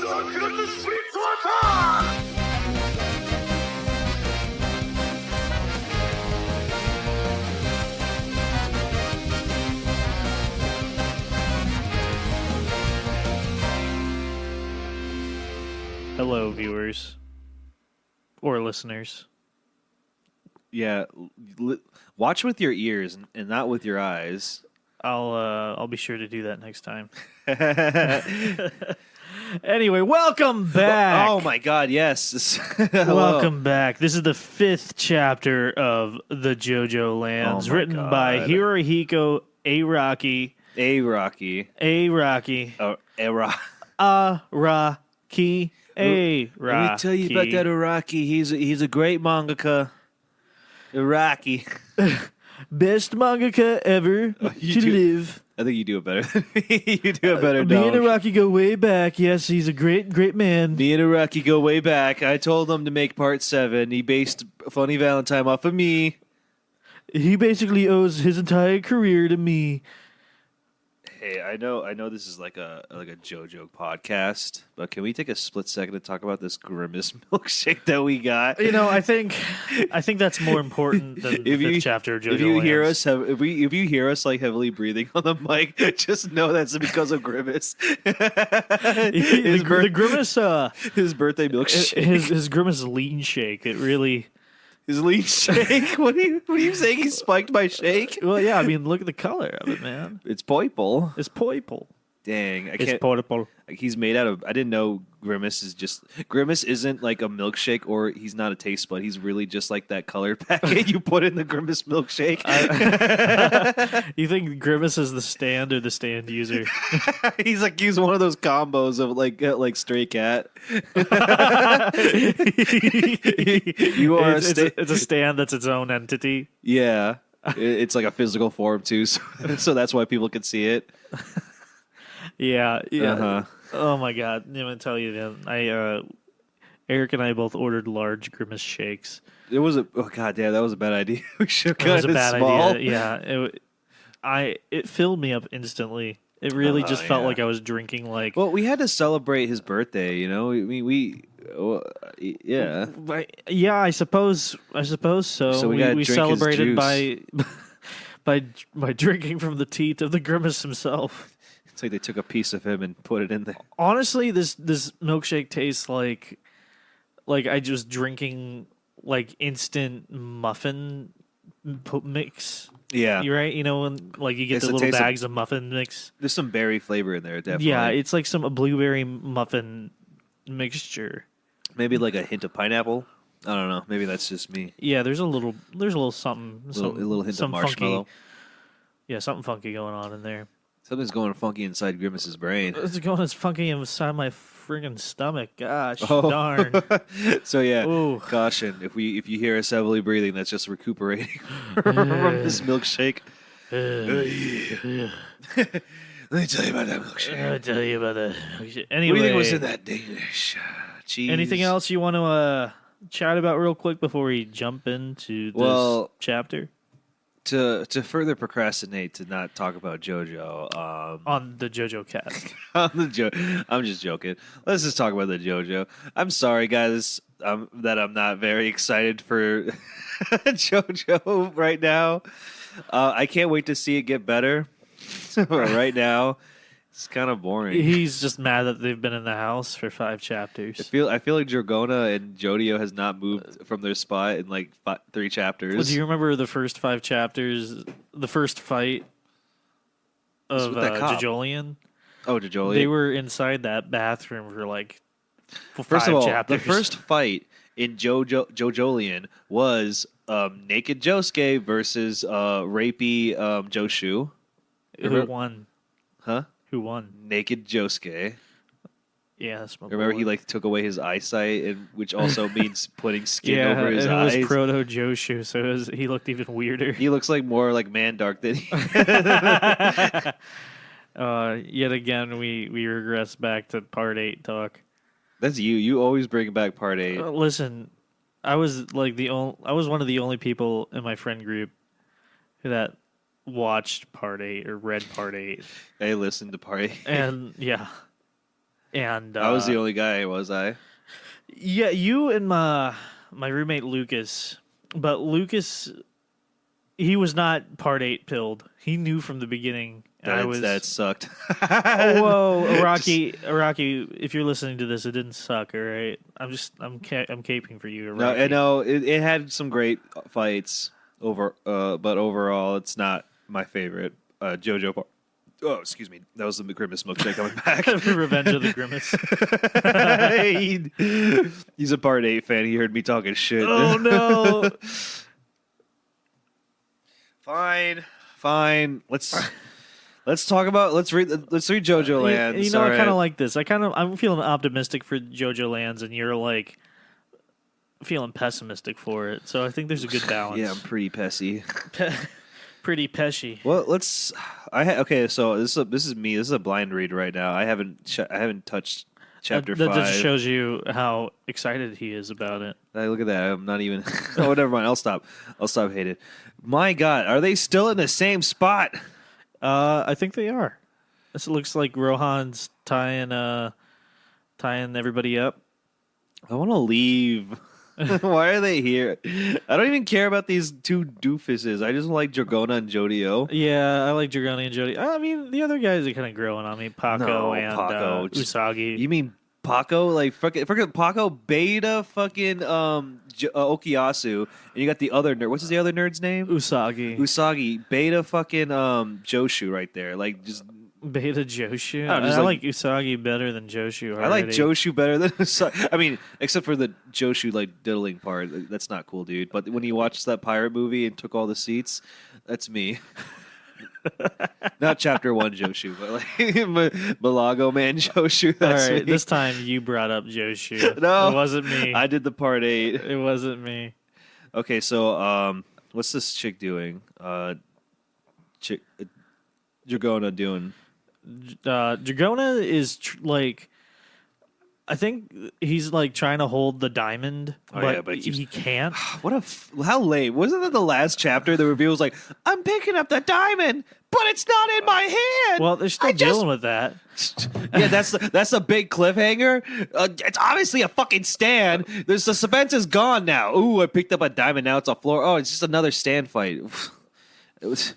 Hello, viewers or listeners. Yeah, watch with your ears and not with your eyes. I'll be sure to do that next time. Anyway, welcome back. Oh my God, yes. Welcome back. This is the 5th chapter of the Jojolands, written by Hirohiko Araki. Araki. Araki. Araki. Let me tell you about that Araki. He's a great mangaka. Araki. Best mangaka ever to live. I think you do it better than me. You do it better, Me and Araki go way back. Yes, he's a great man. Me and Araki go way back. I told him to make part 7. He based Funny Valentine off of me. He basically owes his entire career to me. Hey, I know this is like a JoJo podcast, but can we take a split second to talk about this Grimace milkshake that we got? You know, I think that's more important than the 5th chapter of JoJo. If you hear us like heavily breathing on the mic, just know that's because of Grimace. The Grimace, his birthday milkshake, his Grimace lean shake. It really. His lean shake? What are you saying? He spiked my shake? Well, yeah. I mean, look at the color of it, man. It's purple. It's purple. Dang, It's purple. He's made out of. I didn't know Grimace isn't like a milkshake, or he's not a taste bud. He's really just like that colored packet you put in the Grimace milkshake. You think Grimace is the stand or the stand user? he's one of those combos of like Stray Cat. You are it's a stand that's its own entity. Yeah, it's like a physical form too, so that's why people can see it. Yeah. Uh-huh. Oh my God! I'm gonna tell you, man. Eric and I both ordered large Grimace shakes. It was God damn, that was a bad idea. We should have It was got a bad small. idea. Yeah. It filled me up instantly. It really just felt like I was drinking like. Well, we had to celebrate his birthday. You know, yeah. Yeah, I suppose so. So we celebrated by drinking from the teat of the Grimace himself. It's like they took a piece of him and put it in there. Honestly, this milkshake tastes like I just drinking like instant muffin mix. Yeah, you're right. You know, when like you get the little bags of muffin mix. There's some berry flavor in there, definitely. Yeah, it's like a blueberry muffin mixture. Maybe like a hint of pineapple. I don't know. Maybe that's just me. Yeah, there's a little something, a little hint of marshmallow. Funky, yeah, something funky going on in there. Something's going funky inside Grimace's brain. It's going funky inside my friggin' stomach. Gosh, darn. So yeah, ooh. Caution. If you hear us heavily breathing, that's just recuperating from this milkshake. Yeah. Let me tell you about that milkshake. I'll tell you about that. Anyway, what do you think was in that dish? Cheese. Anything else you want to chat about real quick before we jump into this chapter? To further procrastinate to not talk about JoJo on the JoJo cast. I'm just joking. Let's just talk about the JoJo. I'm sorry, guys, that I'm not very excited for JoJo right now. I can't wait to see it get better. But right now, it's kind of boring. He's just mad that they've been in the house for 5 chapters. I feel like Dragona and Jodio has not moved from their spot in like 3 chapters. Well, do you remember the first 5 chapters? The first fight of Jojolan? Oh, Jojolan. They were inside that bathroom for like 5 First of all, chapters. the first fight in Jojolan was Naked Josuke versus rapey Joshu. Who won? Huh? Who won? Naked Josuke. Yeah, that's my Remember, boy. he like took away his eyesight, which also means putting skin over his eyes. Yeah, it was Proto Joshu, so he looked even weirder. He looks like more like Mandark than he. Yet again, we regress back to Part 8 talk. That's you. You always bring back Part 8. Listen, I was like I was one of the only people in my friend group that watched Part 8 or read Part 8. I listened to Part 8. And yeah. And I was the only guy, was I? Yeah, you and my roommate Lucas, but Lucas, he was not part 8 pilled. He knew from the beginning. That sucked. Whoa, Iraqi, if you're listening to this, it didn't suck, all right? I'm caping for you, Iraqi. No, it had some great fights but overall, it's not my favorite. JoJo part. Oh, excuse me. That was the Grimace milkshake coming back. Revenge of the Grimace. He's a part 8 fan. He heard me talking shit. Oh no. Fine. Let's talk about. Let's read Jojolands. You know, I kind of like this. I'm feeling optimistic for Jojolands, and you're like feeling pessimistic for it. So I think there's a good balance. Yeah, I'm pretty pessy. Pretty peshy. Well, let's. Okay. So this is me. This is a blind read right now. I haven't touched chapter 5. That just shows you how excited he is about it. Look at that. I'm not even. Oh, never mind. I'll stop hating. My God, are they still in the same spot? I think they are. This looks like Rohan's tying everybody up. I want to leave. Why are they here? I don't even care about these two doofuses. I just like Dragona and Jodio. Yeah, I like Dragona and Jody. I mean, the other guys are kind of growing on me. Paco and Usagi. You mean Paco? Like, freaking Paco, Beta, fucking Okuyasu. And you got the other nerd. What's the other nerd's name? Usagi. Beta, fucking Joshu right there. Like, just... Beta Joshu. I like Usagi better than Joshu already. I like Joshu better than Usagi. I mean, except for the Joshu like diddling part. That's not cool, dude. But when you watched that pirate movie and took all the seats, that's me. Not chapter 1 Joshu, but like Malago Man Joshu. That's all right, me. this time you brought up Joshu. No, it wasn't me. I did the part 8. It wasn't me. Okay, so what's this chick doing? Dragona doing? Dragona is like, I think he's like trying to hold the diamond, but he can't. How late? Wasn't that the last chapter? The reveal was like, I'm picking up the diamond, but it's not in my hand. Well, they're still dealing with that. Yeah, that's a big cliffhanger. It's obviously a fucking stand. The suspense is gone now. Ooh, I picked up a diamond. Now it's on floor. Oh, it's just another stand fight. It was.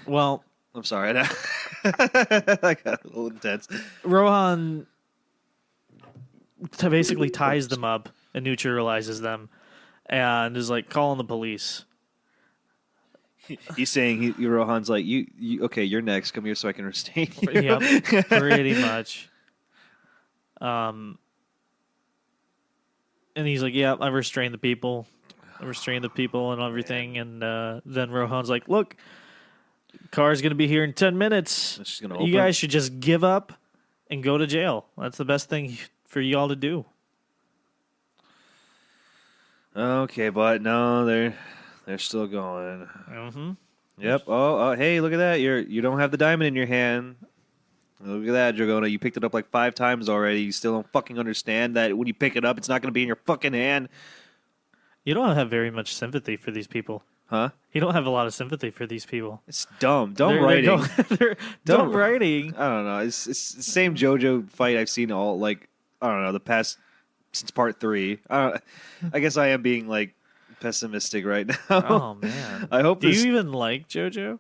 Well, I'm sorry. I got a little intense. Rohan basically ties them up and neutralizes them and is like calling the police. He's saying Rohan's like, you okay, you're next. Come here so I can restrain you. Yep, pretty much. And he's like, yeah, I restrained the people. And everything. And then Rohan's like, look, car's going to be here in 10 minutes. She's gonna open. You guys should just give up and go to jail. That's the best thing for y'all to do. Okay, but no, they're still going. Mm-hmm. Yep. Oh, hey, look at that. You don't have the diamond in your hand. Look at that, Dragona. You picked it up like 5 times already. You still don't fucking understand that when you pick it up, it's not going to be in your fucking hand. You don't have very much sympathy for these people. Huh? You don't have a lot of sympathy for these people. It's dumb. Dumb writing. They're dumb writing. I don't know. It's the same JoJo fight I've seen all, like, I don't know, the past, since part 3. I guess I am being, like, pessimistic right now. Oh, man. I hope Do you even like JoJo?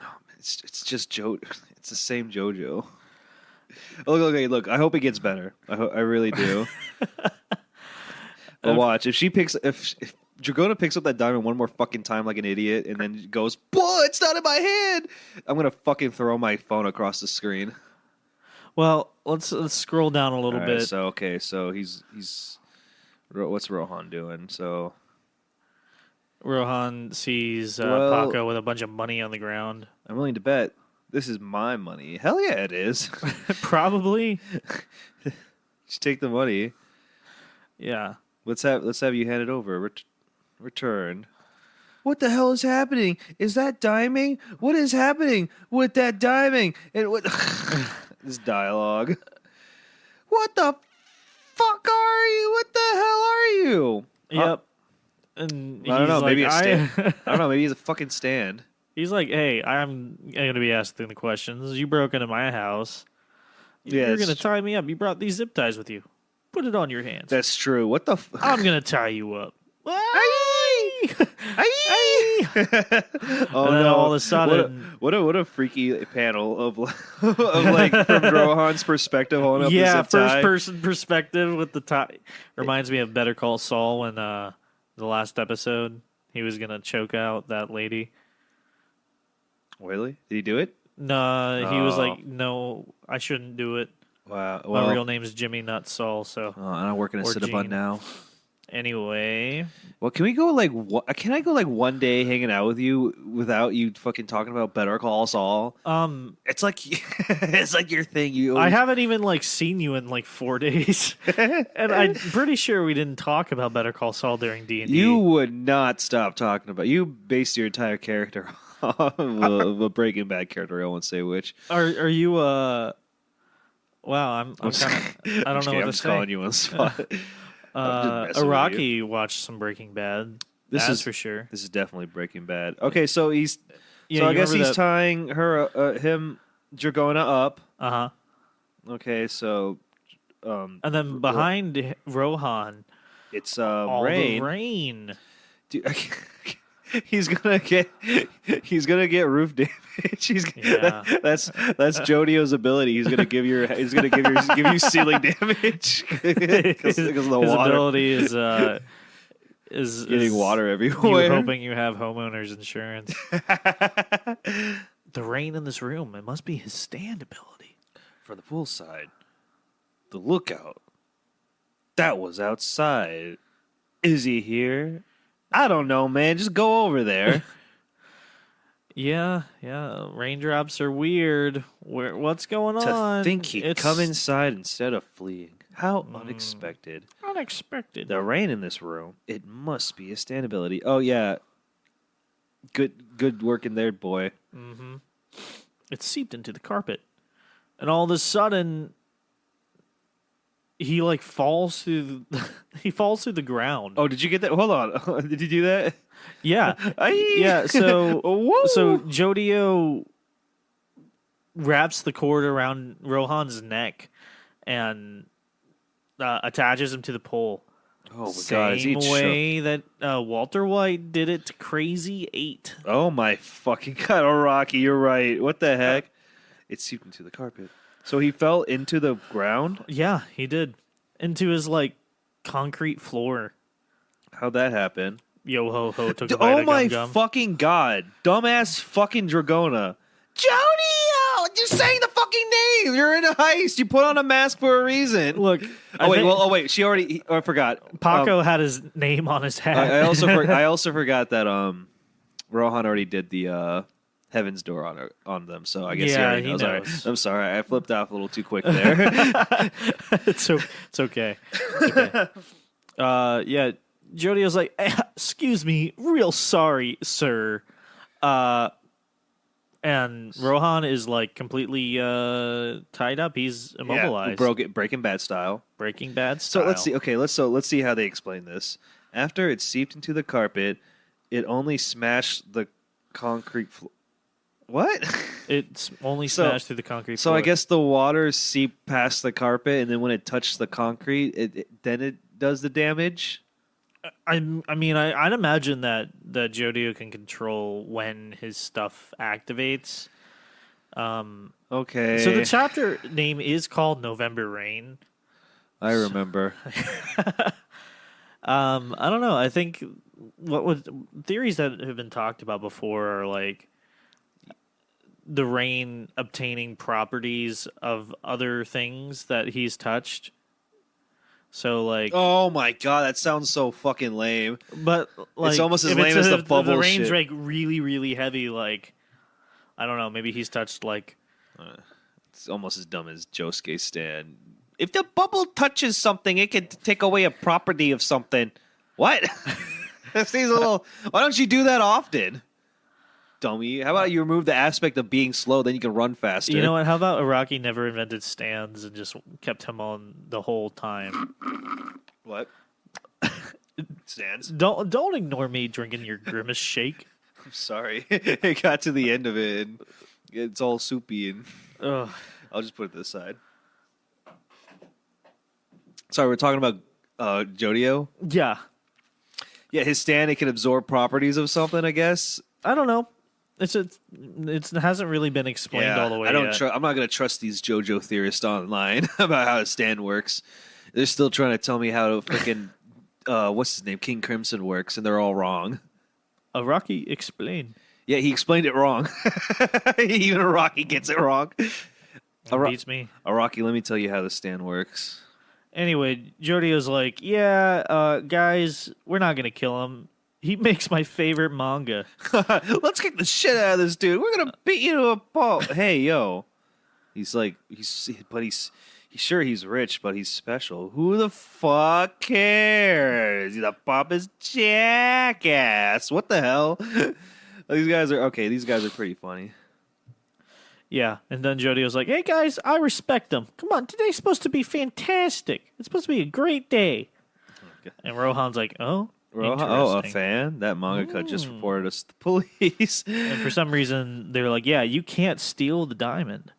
Oh, it's just JoJo. It's the same JoJo. Look. I hope it gets better. I really do. But watch, if Dragona picks up that diamond one more fucking time like an idiot and then goes, "Whoa, it's not in my hand!" I'm gonna fucking throw my phone across the screen. Well, let's scroll down a little bit. So he's what's Rohan doing? So Rohan sees Paco with a bunch of money on the ground. I'm willing to bet this is my money. Hell yeah, it is. Probably. Just take the money. Yeah. Let's have you hand it over. Return. What the hell is happening? Is that diming? What is happening with that diming? And what this dialogue? What the fuck are you? What the hell are you? Yep. And I don't know. Like, maybe a stand. I don't know. Maybe he's a fucking stand. He's like, hey, I'm going to be asking the questions. You broke into my house. Yeah, You're gonna tie me up. You brought these zip ties with you. Put it on your hands. That's true. What the? I'm gonna tie you up. Aye! Aye! Oh And then no! all of a sudden, what a freaky panel of of like from Rohan's perspective holding up the yeah, zip tie. first person perspective with the tie. Reminds me of Better Call Saul when the last episode he was gonna choke out that lady. Really? Did he do it? No, he was Oh. like, "No, I shouldn't do it. Wow. My Well, real name is Jimmy, not Saul." So I'm working a Or Cinnabon Gene. now. anyway, Well, can we go like? Can I go like one day hanging out with you without you fucking talking about Better Call Saul? It's like it's like your thing. You I always... haven't even like seen you in like 4 days, and I'm pretty sure we didn't talk about Better Call Saul during D&D. You would not stop talking about. You based your entire character off of a Breaking Bad character. I won't say which. Are you Wow, I'm kind of I don't know what I'm to just say. calling you on the spot. I'm just messing with Iraqi watched some Breaking Bad. This That's is- for sure. This is definitely Breaking Bad. Okay, so he's Yeah, so I you guess remember he's that- tying him Dragona up. Uh-huh. Okay, so And then behind Rohan, it's all Rain. the rain. Dude, he's gonna get roof damage. Yeah. That's Jodio's ability. He's gonna give you ceiling damage because of the His water. ability is Getting water you everywhere. hoping you have homeowners insurance. The rain in this room, it must be his stand ability. For the poolside, the lookout. That was outside. Is he here? I don't know, man. Just go over there. Yeah. Raindrops are weird. What's going To on? think he'd It's come inside instead of fleeing. How unexpected. unexpected. The rain in this room. It must be a stand ability. Oh yeah. Good work in there, boy. Mm-hmm. It seeped into the carpet, and all of a sudden, he like falls through. He falls through the ground. Oh, did you get that? Hold on. Did you do that? Yeah, Aye. yeah. So Woo. so Jodio wraps the cord around Rohan's neck and attaches him to the pole. Oh my god, is he Same way that Walter White did it to Crazy 8. Oh my fucking god, oh Rocky, you're right. What the heck? It seeped into the carpet. So he fell into the ground? Yeah, he did. Into his like concrete floor. How'd that happen? Yo ho ho took a bite Oh of my gum gum. fucking god. Dumbass fucking Dragona. Jodio! You're saying the fucking name! You're in a heist. You put on a mask for a reason. Look, Oh wait, she already I forgot. Paco had his name on his hat. I also forgot that Rohan already did the Heaven's Door on them, so I guess he Yeah, already he knows. knows. I'm sorry, I flipped off a little too quick there. it's okay. It's okay. Yeah, Jodio's like, excuse me, real sorry, sir. And Rohan is like completely tied up. He's immobilized. Breaking Bad style. Breaking Bad So style. let's see. Okay, let's see how they explain this. After it seeped into the carpet, it only smashed the concrete floor. What? It's only So- smashed through the concrete So floor. I guess the water seeped past the carpet, and then when it touched the concrete, then it does the damage. I'd imagine that Jodio can control when his stuff activates. Okay. So the chapter name is called November Rain. I remember. I don't know. I think theories that have been talked about before are like the rain obtaining properties of other things that he's touched. So like, Oh my god, that sounds so fucking lame. but like It's almost as if lame as the if bubble the rain's shit. like really really heavy, like I don't know. Maybe he's touched like It's almost as dumb as Josuke Stan. If the bubble touches something, it can take away a property of something. What? That seems a little. Why don't you do that often, dummy? How about you remove the aspect of being slow, then you can run faster. You know what? How about Iraqi never invented stands and just kept him on the whole time? What? Stands. Don't ignore me drinking your Grimace shake. I'm sorry. It got to the end of it, and it's all soupy, and Ugh. I'll just put it to the side. Sorry, we're talking about Jodio. Yeah, Yeah, his stand, it can absorb properties of something, I guess. I don't know. It hasn't really been explained all the way I don't. yet. I'm not going to trust these JoJo theorists online about how a stand works. They're still trying to tell me how to freaking what's his name, King Crimson works, and they're all wrong. Araki, explain. Yeah, he explained it wrong. Even Araki gets it wrong. Beats me. Araki, let me tell you how the stand works. Anyway, Jodio's like, yeah, guys, we're not gonna kill him. He makes my favorite manga. Let's kick the shit out of this dude. We're gonna beat you to a pulp. Hey, yo. He's sure he's rich, but he's special. Who the fuck cares? He's a pompous jackass. What the hell? These guys are pretty funny. Yeah, and then Jodio's like, hey guys, I respect them. Come on, today's supposed to be fantastic. It's supposed to be a great day. Okay. And Rohan's like, oh, Rohan, a interesting. fan? That mangaka just reported us to the police. And for some reason, they're like, yeah, you can't steal the diamond.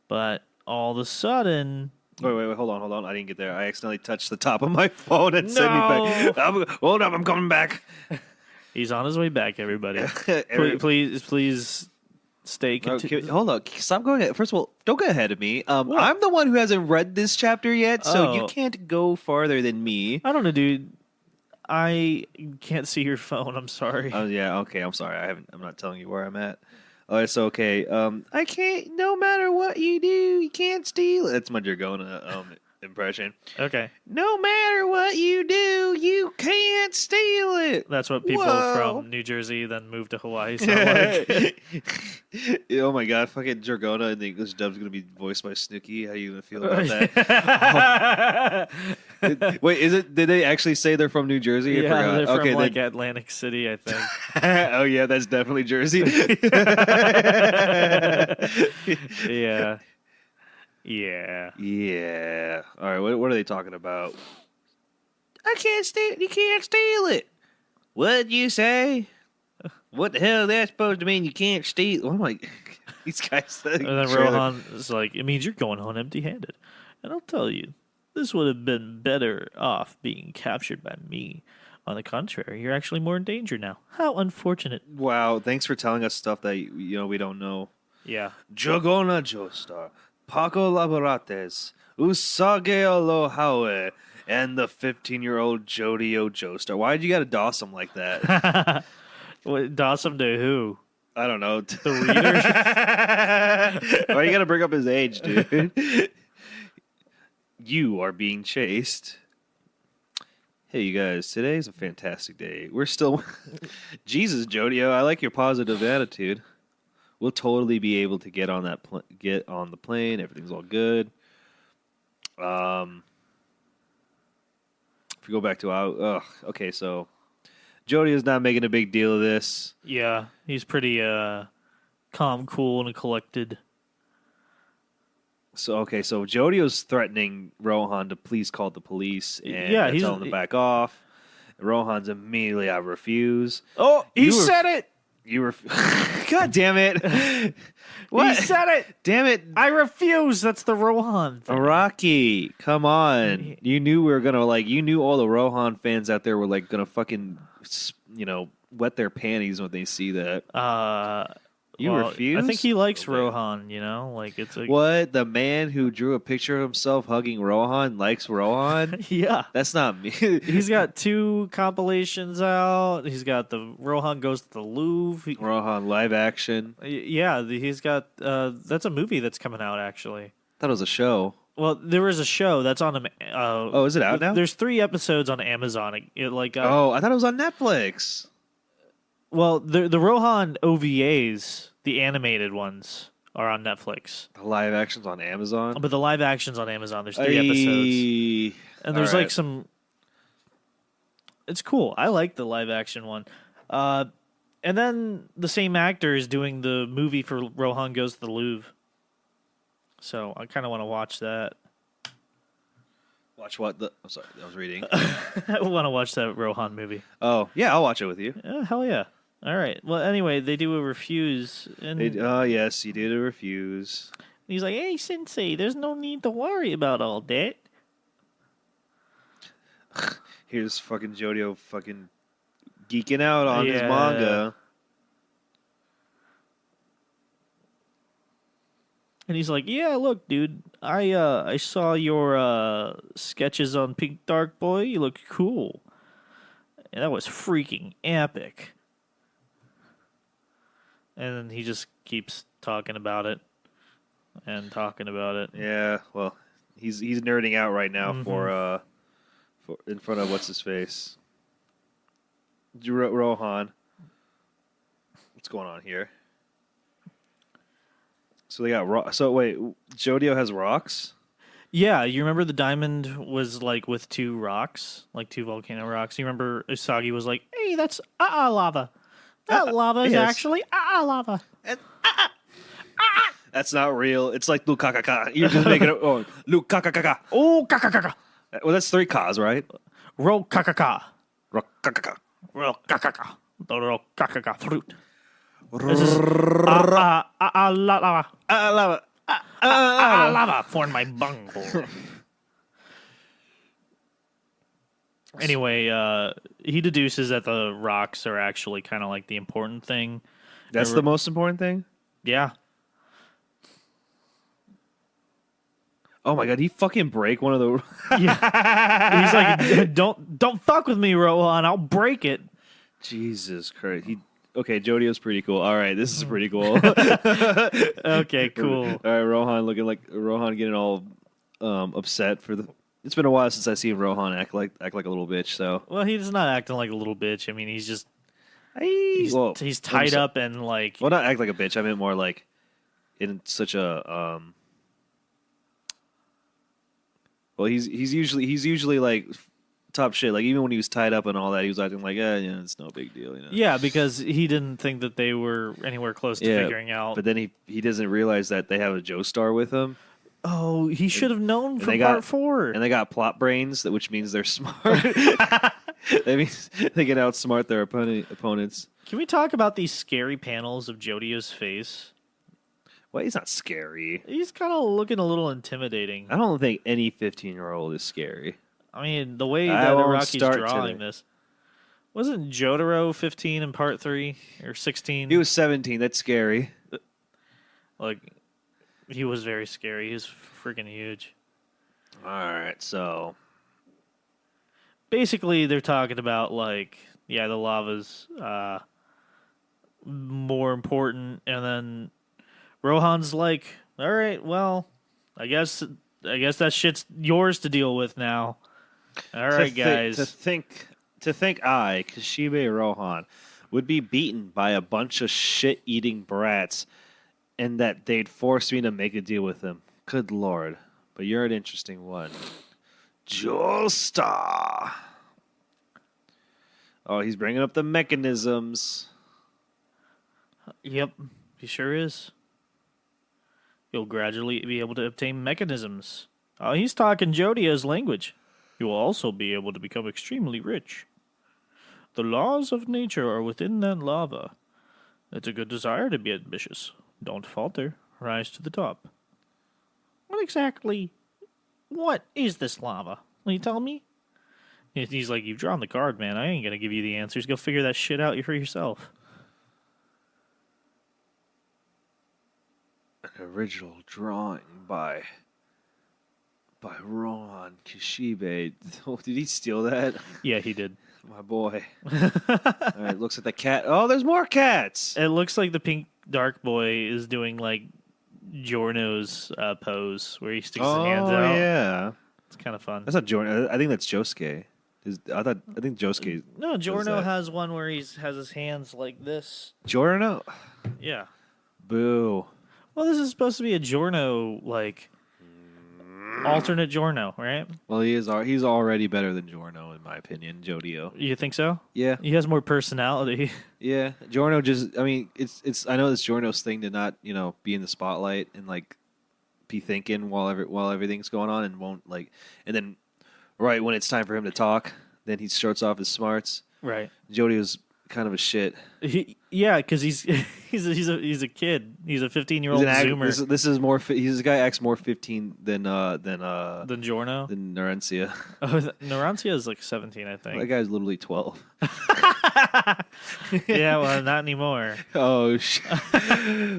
But all of a sudden... Wait, hold on. I didn't get there. I accidentally touched the top of my phone and sent me back. Hold up, I'm coming back. He's on his way back, everybody. Please stay... Hold on. Stop going ahead. First of all, don't go ahead of me. I'm the one who hasn't read this chapter yet, so you can't go farther than me. I don't know, dude. I can't see your phone. I'm sorry. Oh yeah, okay. I'm sorry. I'm not telling you where I'm at. Oh, it's okay. I can't. No matter what you do, you can't steal it. That's my Dragona impression. Okay. No matter what you do, you can't steal it. That's what people from New Jersey then move to Hawaii sound like. Oh my god, fucking Dragona in the English dub is gonna be voiced by Snooki. How you gonna feel about that? Wait, did they actually say they're from New Jersey? Yeah, they're from like Atlantic City, I think. Oh yeah, that's definitely Jersey. Yeah. All right, what are they talking about? I can't steal. You can't steal it. What'd you say? What the hell is that supposed to mean? You can't steal. Oh my! These guys. And then Rohan is like, it means you're going home empty-handed. And I'll tell you, this would have been better off being captured by me. On the contrary, you're actually more in danger now. How unfortunate. Wow, thanks for telling us stuff that we don't know. Yeah. Jogona Joestar, Paco Laborates, Usage Alohawe, and the 15-year-old Jodio Joestar. Why'd you gotta doss him like that? Doss him to who? I don't know. The reader? Why you gotta bring up his age, dude? You are being chased. Hey, you guys, today's a fantastic day. We're still... Jesus, Jodio, I like your positive attitude. We'll totally be able to get on the plane. Everything's all good. If we go back to okay, so Jodio's not making a big deal of this. Yeah, he's pretty calm, cool, and collected. So Jodio's threatening Rohan to please call the police and tell him to back off. Rohan's immediately, I refuse. Oh, he said it. God damn it! What? He said it. Damn it! I refuse. That's the Rohan thing. Araki, come on! You knew we were gonna You knew all the Rohan fans out there were gonna fucking, wet their panties when they see that. You refuse? I think he likes Rohan, it's like... What? The man who drew a picture of himself hugging Rohan likes Rohan? Yeah. That's not me. He's got 2 compilations out. He's got the Rohan Goes to the Louvre. Rohan live action. Yeah, he's got... that's a movie that's coming out, actually. I thought it was a show. Well, there was a show that's on... is it out now? There's 3 episodes on Amazon. I thought it was on Netflix. Well, the Rohan OVAs... The animated ones are on Netflix. The live action's on Amazon? But the live action's on Amazon. There's 3 episodes. And there's some... It's cool. I like the live action one. And then the same actor is doing the movie for Rohan Goes to the Louvre. So I kind of want to watch that. Watch what? I'm sorry, I was reading. I want to watch that Rohan movie. Oh, yeah, I'll watch it with you. Hell yeah. All right. Well, anyway, they do a refuse. And yes, he did a refuse. He's like, hey, Sensei, there's no need to worry about all that. Here's fucking Jodio fucking geeking out on his Yeah. manga. And he's like, "Yeah, look, dude, I saw your sketches on Pink Dark Boy. You look cool. And that was freaking epic." And then he just keeps talking about it and talking about it. Yeah, well, he's nerding out right now Mm-hmm. for in front of what's his face, Rohan. What's going on here? So they got So wait, Jodio has rocks. Yeah, you remember the diamond was like with two rocks, like two volcano rocks. You remember Usagi was like, "Hey, that's lava. That lava is yes. actually lava." That's not real. It's like Lukakaka. You're just making it. Oh, Lukakaka. Oh, kakaka. Well, that's 3 Kas, right? Ro kakaka. Rokakaka. Ro kakaka. The ro kakaka fruit. This is lava. Lava. Lava for my bunghole. Anyway, he deduces that the rocks are actually kind of like the important thing. That's the most important thing? Yeah. Oh my god, he fucking break one of the Yeah. He's like, don't fuck with me, Rohan. I'll break it. Jesus Christ. Okay, Jodio's pretty cool. All right, this is pretty cool. Okay, cool. All right, Rohan getting all upset for the. It's been a while since I seen Rohan act like a little bitch. So Well, he's not acting like a little bitch. I mean, he's just well, he's tied up and like. well, not act like a bitch. I meant more like in such a Well, he's usually like top shit. Like even when he was tied up and all that, he was acting like, it's no big deal, you know. Yeah, because he didn't think that they were anywhere close to figuring out. But then he doesn't realize that they have a Joestar with him. Oh, he should have known from they part got- 4. And they got plot brains, which means they're smart. That means they can outsmart their opponents. Can we talk about these scary panels of Jodio's face? Well, he's not scary. He's kind of looking a little intimidating. I don't think any 15-year-old is scary. I mean, the way I that won't Iraqi's start drawing today. this. Wasn't Jotaro 15 in part 3 or 16? He was 17. That's scary. Like, he was very scary. He was freaking huge. All right, so Basically, they're talking about like, yeah, the lava's more important, and then Rohan's like, all right, well, I guess that shit's yours to deal with now. All right, guys. To think I, Kashibe Rohan, would be beaten by a bunch of shit-eating brats, and that they'd force me to make a deal with them. Good lord! But you're an interesting one, Joestar. Oh, he's bringing up the mechanisms. Yep, he sure is. You'll gradually be able to obtain mechanisms. Oh, he's talking Jodio's language. You will also be able to become extremely rich. The laws of nature are within that lava. It's a good desire to be ambitious. Don't falter. Rise to the top. What is this lava? Will you tell me? He's like, you've drawn the card, man. I ain't gonna give you the answers. Go figure that shit out for yourself. An original drawing by Ron Kishibe. Oh, did he steal that? Yeah, he did. My boy. All right, looks at the cat. Oh, there's more cats. It looks like the pink dark boy is doing like Giorno's pose where he sticks his hands out. Oh, yeah. It's kind of fun. That's not Jordan. I think that's Josuke. I think Josuke. No, Giorno that? has one where he has his hands like this. Giorno? Yeah. Boo. Well, this is supposed to be a Giorno like alternate Giorno, right? Well, he's already better than Giorno in my opinion. Jodio. You think so? Yeah. He has more personality. Yeah. Giorno just. I mean, it's. I know it's Giorno's thing to not be in the spotlight and like be thinking while everything's going on and won't like and then right when it's time for him to talk, then he starts off his smarts. Right. Jodio's kind of a shit. Yeah, because he's a kid. He's a 15-year-old He's an Zoomer this is more. This guy acts more 15 than than Giorno. than Narencia. Oh, Narantia is like 17, I That think. guy's literally 12. Yeah, well, not anymore. Oh shit!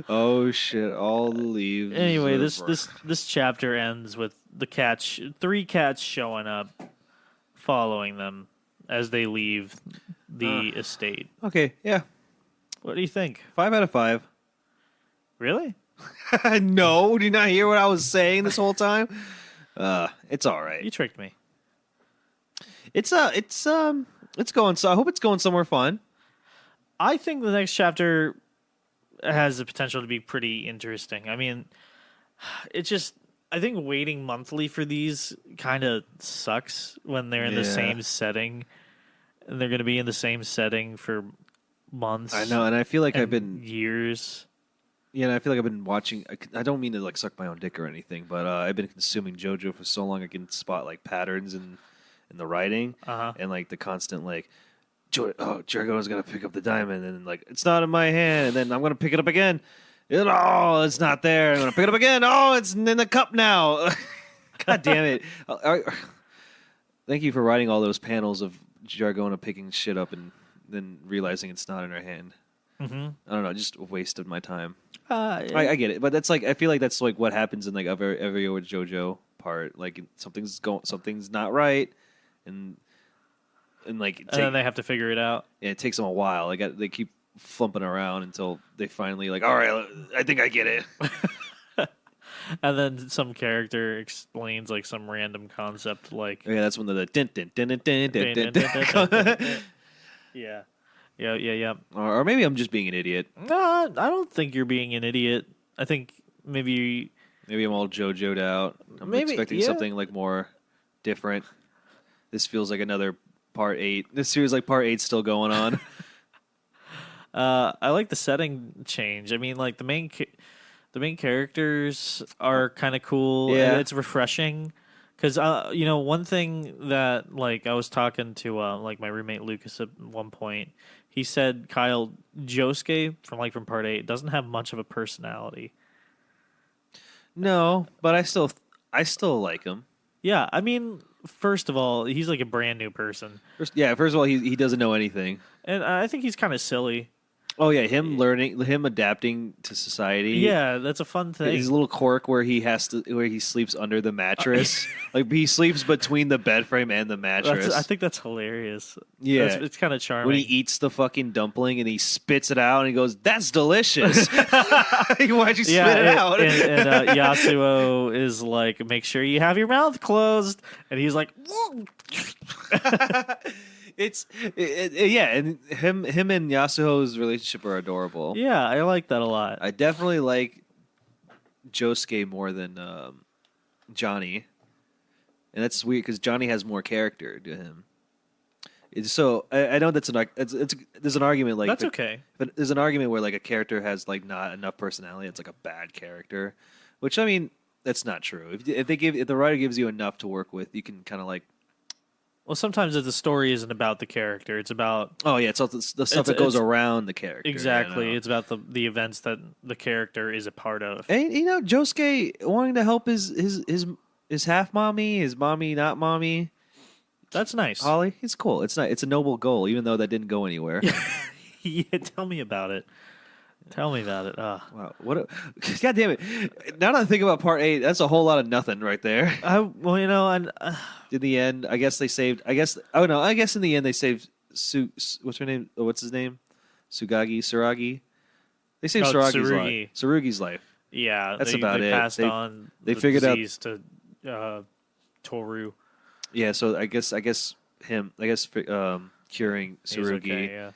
Oh shit! All the leaves. Anyway, are this chapter ends with three cats showing up, following them as they leave the estate. okay. Yeah, What do you think? 5 out of 5. Really? No, did you not hear what I was saying this whole time? It's all right. You tricked me. It's going. So I hope it's going somewhere fun. I think the next chapter has the potential to be pretty interesting. I mean, it's just I think waiting monthly for these kind of sucks when they're in the same setting, and they're going to be in the same setting for months. I know, and I feel like I've been years. Yeah, and I feel like I've been watching. I don't mean to like suck my own dick or anything, but I've been consuming JoJo for so long I can spot like patterns in the writing and like the constant like, Jericho's gonna pick up the diamond and like it's not in my hand, and then I'm gonna pick it up again. Oh, it's not there. I'm gonna pick it up again. Oh, it's in the cup now. God damn it! Thank you for writing all those panels of Jargona picking shit up and then realizing it's not in her hand. Mm-hmm. I don't know, just a waste of my time. I I get it, but that's like I feel like that's like what happens in like every JoJo part. Like something's not right, and like and then they have to figure it out. it takes them a while. They keep flumping around until they finally like, all right, I think I get it. And then some character explains like some random concept, like Yeah, that's when the din din din din din din din. yeah. Or maybe I'm just being an idiot. No, I don't think you're being an idiot. I think maybe I'm all JoJo'd out. I'm Maybe, expecting yeah. something like more different. This feels like another part 8. This feels like part 8's still going on. I like the setting change. I mean, like the main characters are kind of cool. Yeah. It's refreshing. Because one thing that like I was talking to like my roommate Lucas at one point, he said Kyle Josuke from part 8 doesn't have much of a personality. No, but I still like him. Yeah, I mean, first of all, he's like a brand new person, First of all, he doesn't know anything. and I think he's kind of silly. Oh yeah, him adapting to society. Yeah, that's a fun thing. His little quirk where he sleeps under the mattress, like he sleeps between the bed frame and the mattress. I think that's hilarious. Yeah. It's kind of charming. When he eats the fucking dumpling and he spits it out and he goes, "That's delicious." Why'd you spit it out? and Yasuo is like, "Make sure you have your mouth closed," and he's like, "Whoa." Yeah, and him and Yasuo's relationship are adorable. Yeah, I like that a lot. I definitely like Josuke more than Johnny, and that's weird because Johnny has more character to him. So I know there's an argument like That's okay. but there's an argument where like a character has like not enough personality. It's like a bad character, which I mean that's not true. If the writer gives you enough to work with, you can kind of like. Well, sometimes the story isn't about the character; it's about It's all the stuff that goes around the character. exactly. It's about the events that the character is a part of. And Josuke wanting to help his half mommy, his mommy not mommy. That's nice. Holly, it's cool. It's a noble goal, even though that didn't go anywhere. Yeah, tell me about it. Tell me about it. Wow, God damn it! Now that I think about part 8, that's a whole lot of nothing right there. In the end, I guess they saved. I guess in the end they saved what's her name? What's his name? Suragi. They saved Tsurugi's life. Yeah, that's they about it. Passed on they the figured out disease to Toru. Yeah, so I guess curing Tsurugi Okay,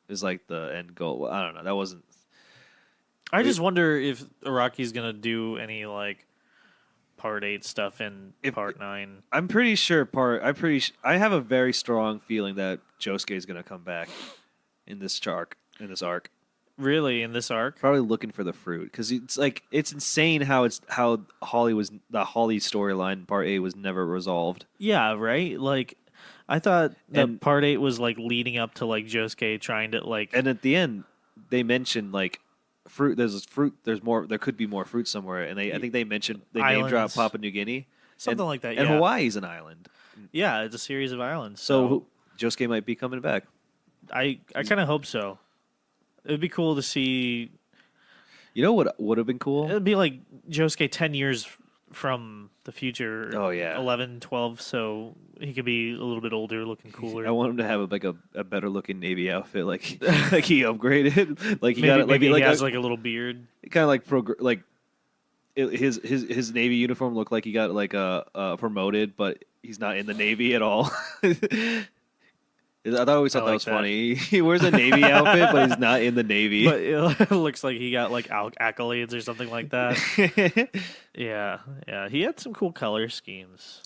is like the end goal. Well, I don't know. That wasn't. I just wonder if Araki's gonna do any like part 8 stuff in part 9. I'm pretty sure I have a very strong feeling that Josuke is gonna come back in this arc. Really, in this arc? Probably looking for the fruit because it's insane how Holly storyline in part 8 was never resolved. Yeah, right. Like I thought that And part 8 was like leading up to like Josuke trying to like. and at the end, they mentioned like fruit. There's fruit. There's more. There could be more fruit somewhere. And I think they mentioned they name drop Islands. Papua New Guinea, Something like that, And yeah. Hawaii's an island. Yeah, it's a series of islands. So Josuke might be coming back. I kind of hope so. It'd be cool to see. You know what would have been cool? It'd be like Josuke 10 years from the future. Oh, yeah. 11, 12, so he could be a little bit older, looking cooler. I want him to have a better looking Navy outfit, like like he upgraded, like he maybe got it, maybe like he has like a little beard. kind of like his Navy uniform looked like he got like promoted, but he's not in the Navy at all. I always thought that was funny. He wears a Navy outfit, but he's not in the Navy. But it looks like he got like accolades or something like that. Yeah. He had some cool color schemes.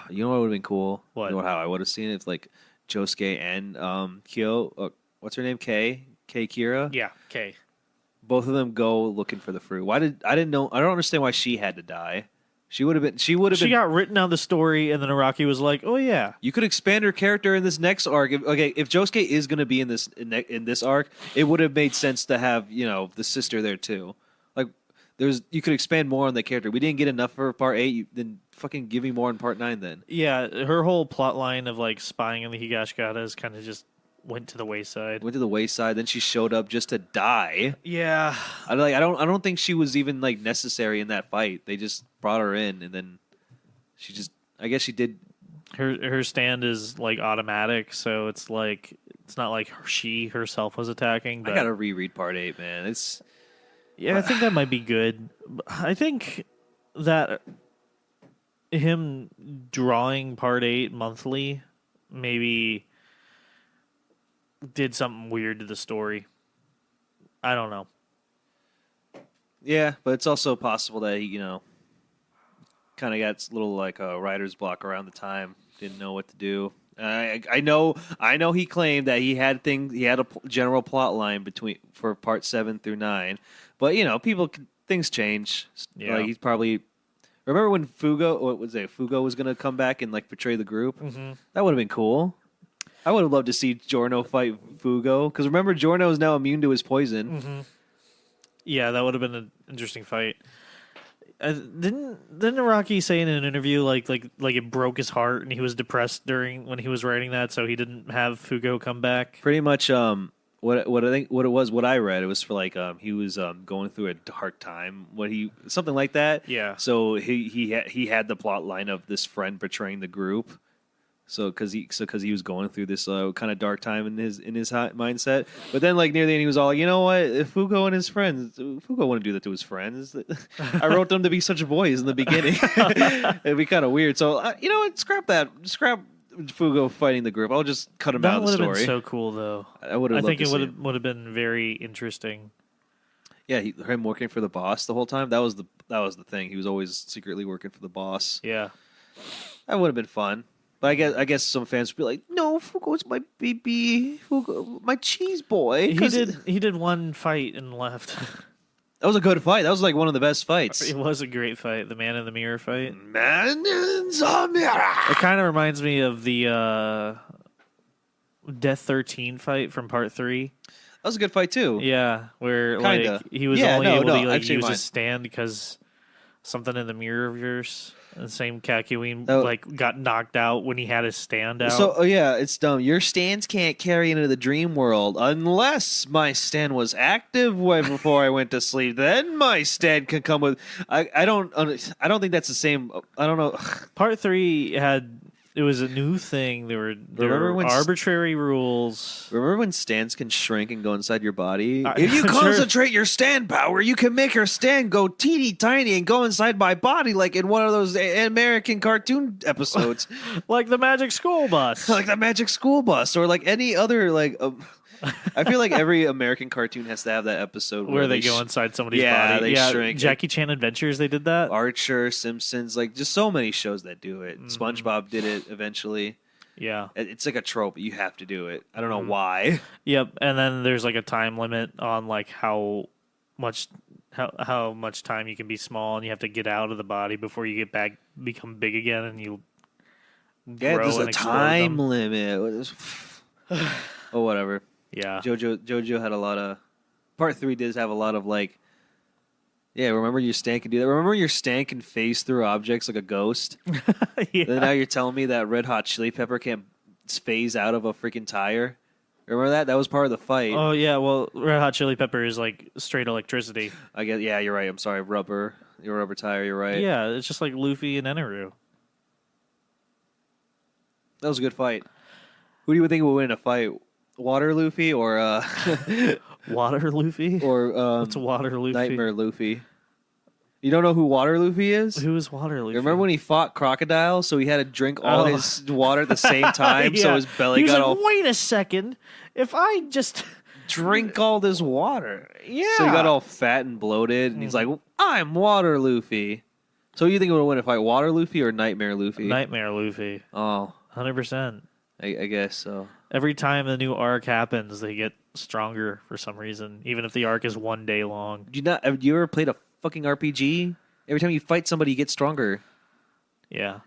You know what would have been cool? What? You know how I would have seen it if like Josuke and Kyo, what's her name? Kei Kira. Yeah. Okay. Both of them go looking for the fruit. I didn't know. I don't understand why she had to die. She would have been. She got written out the story, and then Araki was like, "Oh yeah." You could expand her character in this next arc. If Josuke is going to be in this arc, it would have made sense to have the sister there too. Like you could expand more on the character. We didn't get enough for part 8. Then fucking give me more in part 9. Then Yeah, her whole plot line of like spying on the Higashikatas kind of just went to the wayside. went to the wayside. Then she showed up just to die. Yeah. I don't think she was even like necessary in that fight. They just brought her in, and then she just. I guess she did. Her stand is like automatic, so it's like it's not like she herself was attacking. But I gotta reread part 8, man. It's. Yeah, I think that might be good. I think that him drawing part 8 monthly maybe did something weird to the story. I don't know. Yeah, but it's also possible that he, kind of got a little like a writer's block around the time. Didn't know what to do. I know he claimed that he had a general plot line for part 7 through 9, but things change. Yeah. Like he's probably remember when Fugo was going to come back and like betray the group. Mm-hmm. That would have been cool. I would have loved to see Giorno fight Fugo because remember Giorno is now immune to his poison. Mm-hmm. Yeah, that would have been an interesting fight. Didn't Araki say in an interview like it broke his heart and he was depressed when he was writing that, so he didn't have Fugo come back? Pretty much. What I read, it was for like he was going through a dark time. Something like that. Yeah. So he had the plot line of this friend betraying the group. So because he was going through this kind of dark time in his mindset, but then like near the end he was all like, you know what, if Fugo and his friends, Fugo wouldn't do that to his friends. I wrote them to be such boys in the beginning. It'd be kind of weird. So scrap Fugo fighting the group. I'll just cut him out of the story. That would have been so cool though. I think it would have been very interesting. Yeah, him working for the boss the whole time. That was the thing. He was always secretly working for the boss. Yeah, that would have been fun. But I guess some fans would be like, "No, Fugo's my baby, Fugo, my cheese boy." He did one fight and left. That was a good fight. That was like one of the best fights. It was a great fight. The Man in the Mirror fight. Man in the Mirror. It kind of reminds me of the Death 13 fight from Part 3. That was a good fight too. Yeah, where Kinda. like he was only able to use his stand because something in the Mirrorverse. The same Kakyoin got knocked out when he had his stand out. So it's dumb. Your stands can't carry into the dream world unless my stand was active before I went to sleep. Then my stand can come with. I don't think that's the same. I don't know. Part 3 it was a new thing. There were arbitrary rules. Remember when stands can shrink and go inside your body? If you concentrate your stand power, you can make your stand go teeny tiny and go inside my body, like in one of those American cartoon episodes, like the Magic School Bus, or like any other like. I feel like every American cartoon has to have that episode where they go inside somebody's body. They shrink. Jackie Chan Adventures, they did that. Archer, Simpsons, like just so many shows that do it. Mm-hmm. SpongeBob did it eventually. Yeah, it's like a trope. You have to do it. I don't know why. Yep, and then there's like a time limit on like how much time you can be small, and you have to get out of the body before you get back, become big again, and you Yeah, grow there's a and explode time them. limit. Oh, whatever. Yeah. JoJo had a lot of. Part 3 does have a lot of like. Yeah, remember your stand can do that. Remember your stand can phase through objects like a ghost. Yeah. Then now you're telling me that Red Hot Chili Pepper can't phase out of a freaking tire. Remember that? That was part of the fight. Oh yeah, well, Red Hot Chili Pepper is like straight electricity. I guess. Yeah, you're right. I'm sorry. Rubber. Your rubber tire. You're right. Yeah, it's just like Luffy and Eneru. That was a good fight. Who do you think would win a fight? Water Luffy or Water Luffy? or What's Water Luffy? Nightmare Luffy? You don't know who Water Luffy is? Who is Water Luffy? Remember when he fought Crocodile, so he had to drink all his water at the same time, so Yeah. his belly He was got like, all wait a second. If I just drink all this water. Yeah. So he got all fat and bloated, and he's like, I'm Water Luffy. So who do you think would win a fight, Water Luffy or Nightmare Luffy? Nightmare Luffy. Oh, 100%. I guess so. Every time the new arc happens, they get stronger for some reason, even if the arc is 1 day long. Have you ever played a fucking RPG? Every time you fight somebody, you get stronger. Yeah.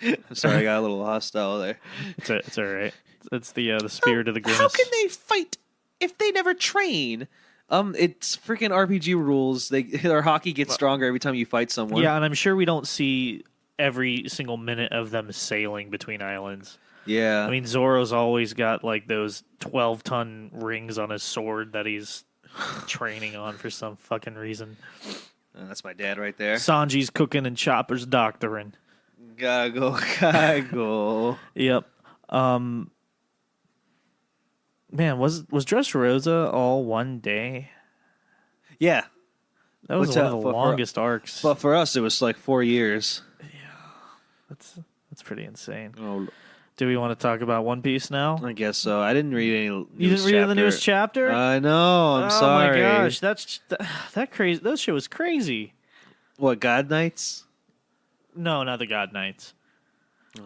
I'm sorry, I got a little hostile there. It's all right. It's the spirit of the Grimace. How can they fight if they never train? It's freaking RPG rules. Their hockey gets stronger every time you fight someone. Yeah, and I'm sure we don't see every single minute of them sailing between islands. Yeah. I mean, Zoro's always got like those 12-ton rings on his sword that he's training on for some fucking reason. That's my dad right there. Sanji's cooking and Chopper's doctoring. Gotta go, gotta go. Yep. Man, was Dressrosa all 1 day? Yeah, That was What's one of that the for- longest arcs. but for us, it was like 4 years. That's pretty insane. Oh, Do we want to talk about One Piece now? I guess so. I didn't read any. You didn't read the newest chapter? I know. I'm oh sorry. my gosh, that crazy. That shit was crazy. What, God Knights? No, not the God Knights.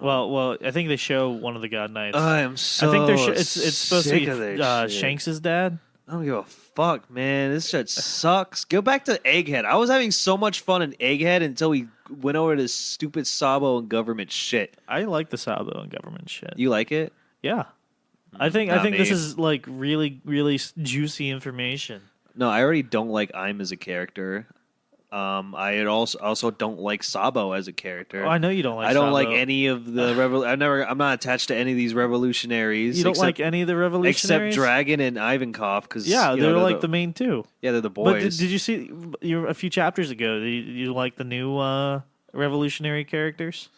Well, I think they show one of the God Knights. I am so. I think it's supposed to sick be of this shit. Shanks' dad. I don't give a fuck, man. This shit sucks. Go back to Egghead. I was having so much fun in Egghead until we went over to this stupid Sabo and government shit. I like the Sabo and government shit. You like it? Yeah, I think Not this me. is like really really juicy information. No, I already don't like I'm as a character. I also don't like Sabo as a character. Oh, I know you don't like. I don't like Sabo. any of the I'm not attached to any of these revolutionaries. You don't except, like any of the except revolutionaries, Dragon and Ivankov because Yeah, they're like the main two. yeah, they're the But boys. did you see a few chapters ago? You like the new revolutionary characters?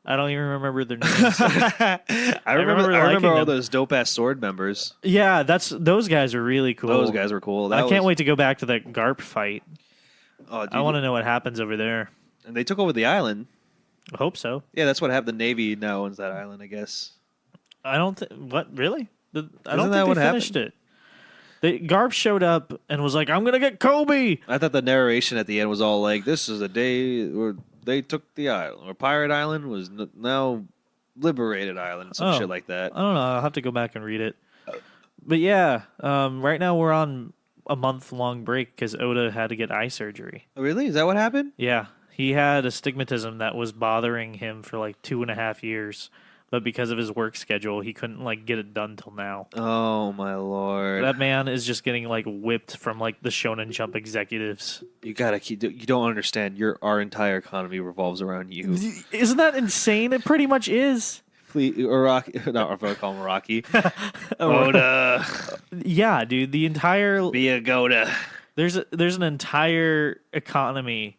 I don't even remember their names. I remember liking all them. those dope ass sword members. Yeah, those guys are really cool. Those guys were cool. I can't wait to go back to that Garp fight. Oh, dude, I want to know what happens over there. And they took over the island. I hope so. Yeah, that's what happened. The Navy now owns that island, I guess. I don't think. What really? I Isn't don't that think what they finished it. Garp showed up and was like, "I'm gonna get Kobe." I thought the narration at the end was all like, "This is a day where they took the island, or Pirate Island was now Liberated Island," some Oh. shit like that. I don't know. I'll have to go back and read it. But yeah, right now we're on a month-long break because Oda had to get eye surgery. Oh, really? Is that what happened? Yeah, he had astigmatism that was bothering him for like 2.5 years, but because of his work schedule, he couldn't like get it done till now. Oh my lord! That man is just getting like whipped from like the Shonen Jump executives. You gotta keep. You don't understand. Our entire economy revolves around you. Isn't that insane? It pretty much is. Iraqi, not if I call him Iraqi. Oda, Yeah, dude. The entire be a Goda. there's an entire economy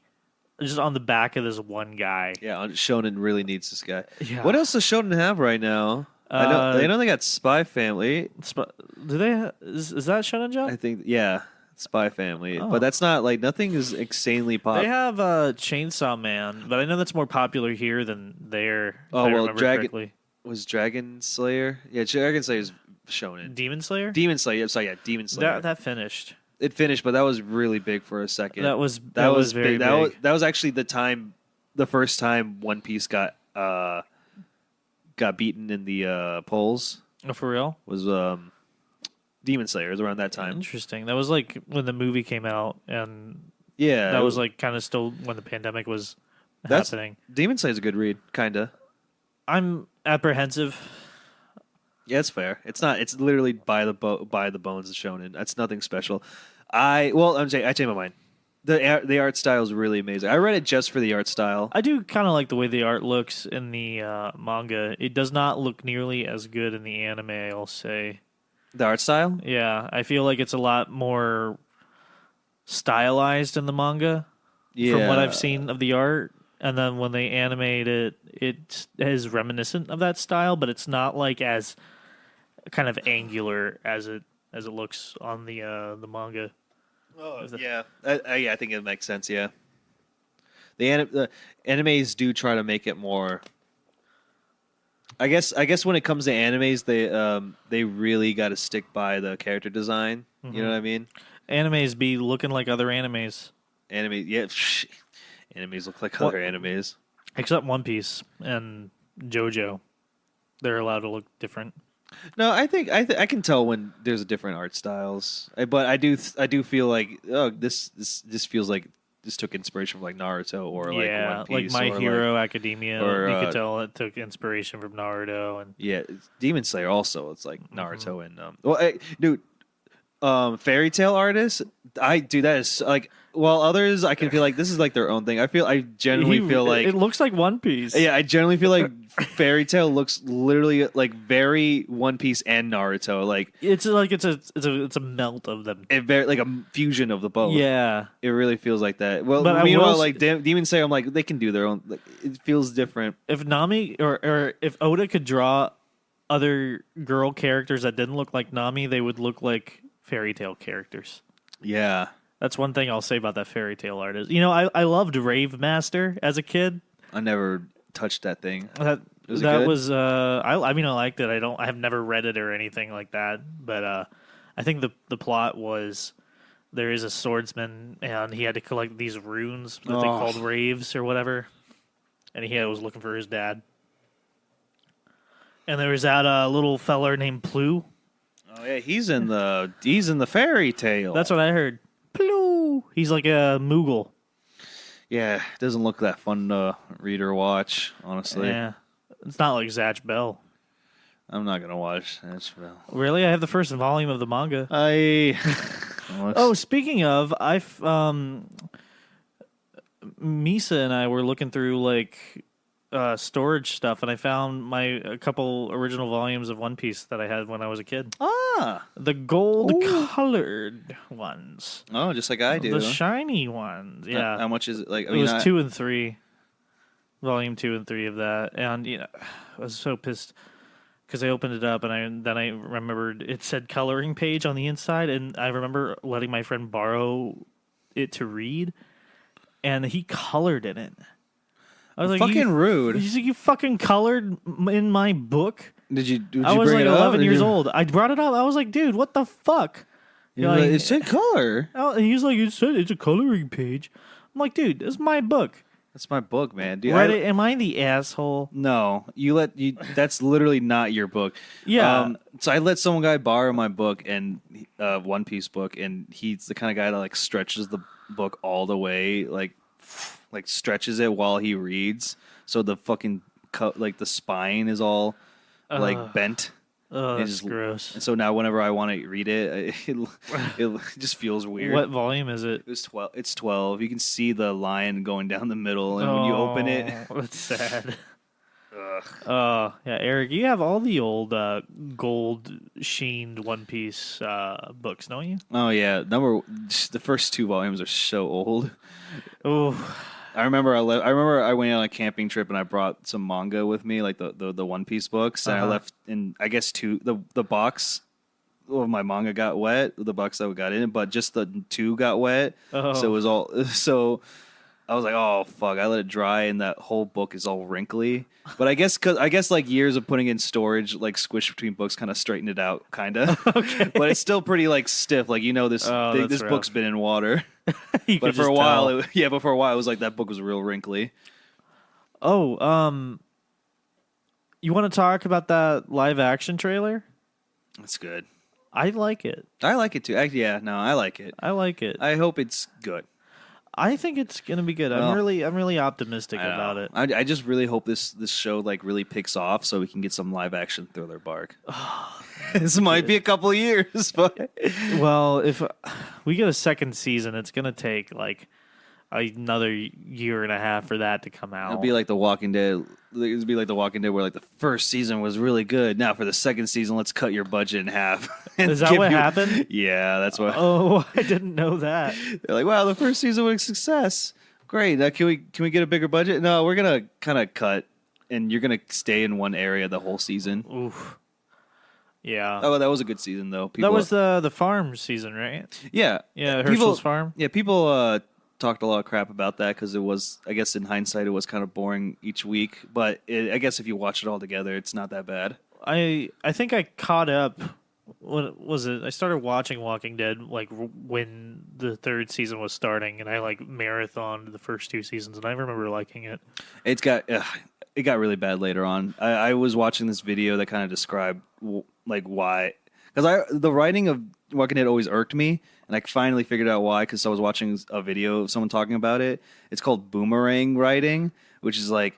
just on the back of this one guy. Yeah, Shonen really needs this guy. Yeah. What else does Shonen have right now? I know they got Spy Family. Do they? Is that Shonen Jump? I think yeah, Spy Family. Oh. But that's not like nothing is insanely They popular. have Chainsaw Man, but I know that's more popular here than there. If Oh, I well, remember Dragon- correctly. Was Dragon Slayer? Yeah, Dragon Slayer is Shonen. Demon Slayer. Demon Slayer. Sorry, yeah, Demon Slayer. That finished. It finished, but that was really big for a second. That was very big. big. That was actually the first time One Piece got beaten in the polls. Oh, for real? Was Demon Slayer. It was around that time. Interesting. That was like when the movie came out, and Yeah, that was like kind of still when the pandemic was That's happening. Demon Slayer's a good read, kinda. I'm apprehensive. Yeah, it's fair. It's not. It's literally by the bones of shonen. That's nothing special. I'm saying I changed my mind. The art style is really amazing. I read it just for the art style. I do kind of like the way the art looks in the manga. It does not look nearly as good in the anime, I'll say. The art style. Yeah, I feel like it's a lot more stylized in the manga Yeah. from what I've seen of the art. And then when they animate it, it is reminiscent of that style, but it's not like as kind of angular as it looks on the manga. Oh, yeah. I think it makes sense. Yeah. The animes do try to make it more. I guess when it comes to animes, they really got to stick by the character design. Mm-hmm. You know what I mean? Animes be looking like other animes, Yeah. Animes look like other animes. except One Piece and JoJo. They're allowed to look different. No, I think I can tell when there's different art styles, but I do feel like this feels like this took inspiration from like Naruto or like One Piece, like My or Hero Academia. or, You could tell it took inspiration from Naruto and yeah, Demon Slayer also. It's like Naruto and dude, fairy tale artists. That is like, while others I can feel like this is like their own thing. I generally feel like it looks like One Piece. yeah, I generally feel like Fairy Tail looks literally like very One Piece and Naruto. Like it's a melt of them. it very like a fusion of the both. Yeah, It really feels like that. Well, But I meanwhile, will like Demon Slayer, I'm like they can do their own. Like, it feels different. if Nami or if Oda could draw other girl characters that didn't look like Nami, they would look like fairy tale characters. Yeah, That's one thing I'll say about that fairy tale artist. You know, I loved Rave Master as a kid. I never touched that thing. That Was it that good? was I mean I liked it. I have never read it or anything like that, but I think the plot was there is a swordsman and he had to collect these runes that they called raves or whatever, and he was looking for his dad. And there was that little feller named Plu. Oh yeah, he's in the Fairy Tale. That's what I heard. Plu. He's like a Moogle. Yeah, it doesn't look that fun to read or watch, honestly. Yeah, it's not like Zatch Bell. I'm not gonna watch that. Really, I have the first volume of the manga. Oh, Speaking of, Misa and I were looking through like storage stuff, and I found a couple original volumes of One Piece that I had when I was a kid. The gold colored ones. Oh, just like I do. The shiny ones. Yeah. How much is it? Like It was 2 and 3. Volume 2 and 3 of that, and I was so pissed because I opened it up and then I remembered it said coloring page on the inside, and I remember letting my friend borrow it to read, and he colored in it. I was like, fucking rude. He's like, you fucking colored in my book. Did you I was bring like it up? 11 years old. I brought it up. I was like, dude, what the fuck? It said color. And he's like, it's a coloring page. I'm like, dude, this is my book. That's my book, man. Dude, Am I the asshole? No, that's literally not your book. Yeah. So I let some guy borrow my book and One Piece book, and he's the kind of guy that like stretches the book all the way, like stretches it while he reads, so the fucking like the spine is all like bent. Oh, that's gross. And so now whenever I want to read it, it just feels weird. What volume is it? It's 12. It's 12. You can see the line going down the middle, and when you open it, that's sad. ugh. Oh, yeah, Eric, you have all the old gold sheened One Piece books, don't you? Oh yeah, the first 2 volumes are so old. Oh, I remember I went on a camping trip and I brought some manga with me, like the One Piece books, and I left in I guess the box of my manga got wet, the box that we got in it, but just the 2 got wet, so it was all so. I was like, oh fuck! I let it dry, and that whole book is all wrinkly. But I guess like years of putting in storage, like squished between books, kind of straightened it out, kind of. Okay. But it's still pretty like stiff. Like this book's been in water. But for a while, it was like that book was real wrinkly. Oh, you want to talk about that live action trailer? That's good. I like it. I like it too. I like it. I like it. I hope it's good. I think it's gonna be good. Well, I'm really optimistic I don't about know. it. I just really hope this show like really picks off so we can get some live action Thriller Bark. This might be a couple of years, but Well, if we get a second season, it's gonna take like another year and a half for that to come out. it'll be like The Walking Dead. It'll be like The Walking Dead, where like the first season was really good. Now for the second season, let's cut your budget in half. and Is that give what you- happened? Yeah, that's what. Oh, I didn't know that. They're like, wow, the first season was a success. Great. Now can we get a bigger budget? No, we're gonna kind of cut, and you're gonna stay in one area the whole season. Oof. Yeah. Oh, that was a good season though. That was the farm season, right? Yeah, Yeah, People- Herschel's farm. Yeah, people talked a lot of crap about that because it was, I guess, in hindsight, it was kind of boring each week. But I guess if you watch it all together, it's not that bad. I think I caught up. What was it? I started watching Walking Dead like when the third season was starting, and I like marathoned the first two seasons, and I remember liking it. It got really bad later on. I was watching this video that kind of described like why, because the writing of Walking Dead always irked me, and I finally figured out why because I was watching a video of someone talking about it. It's called boomerang writing, which is like,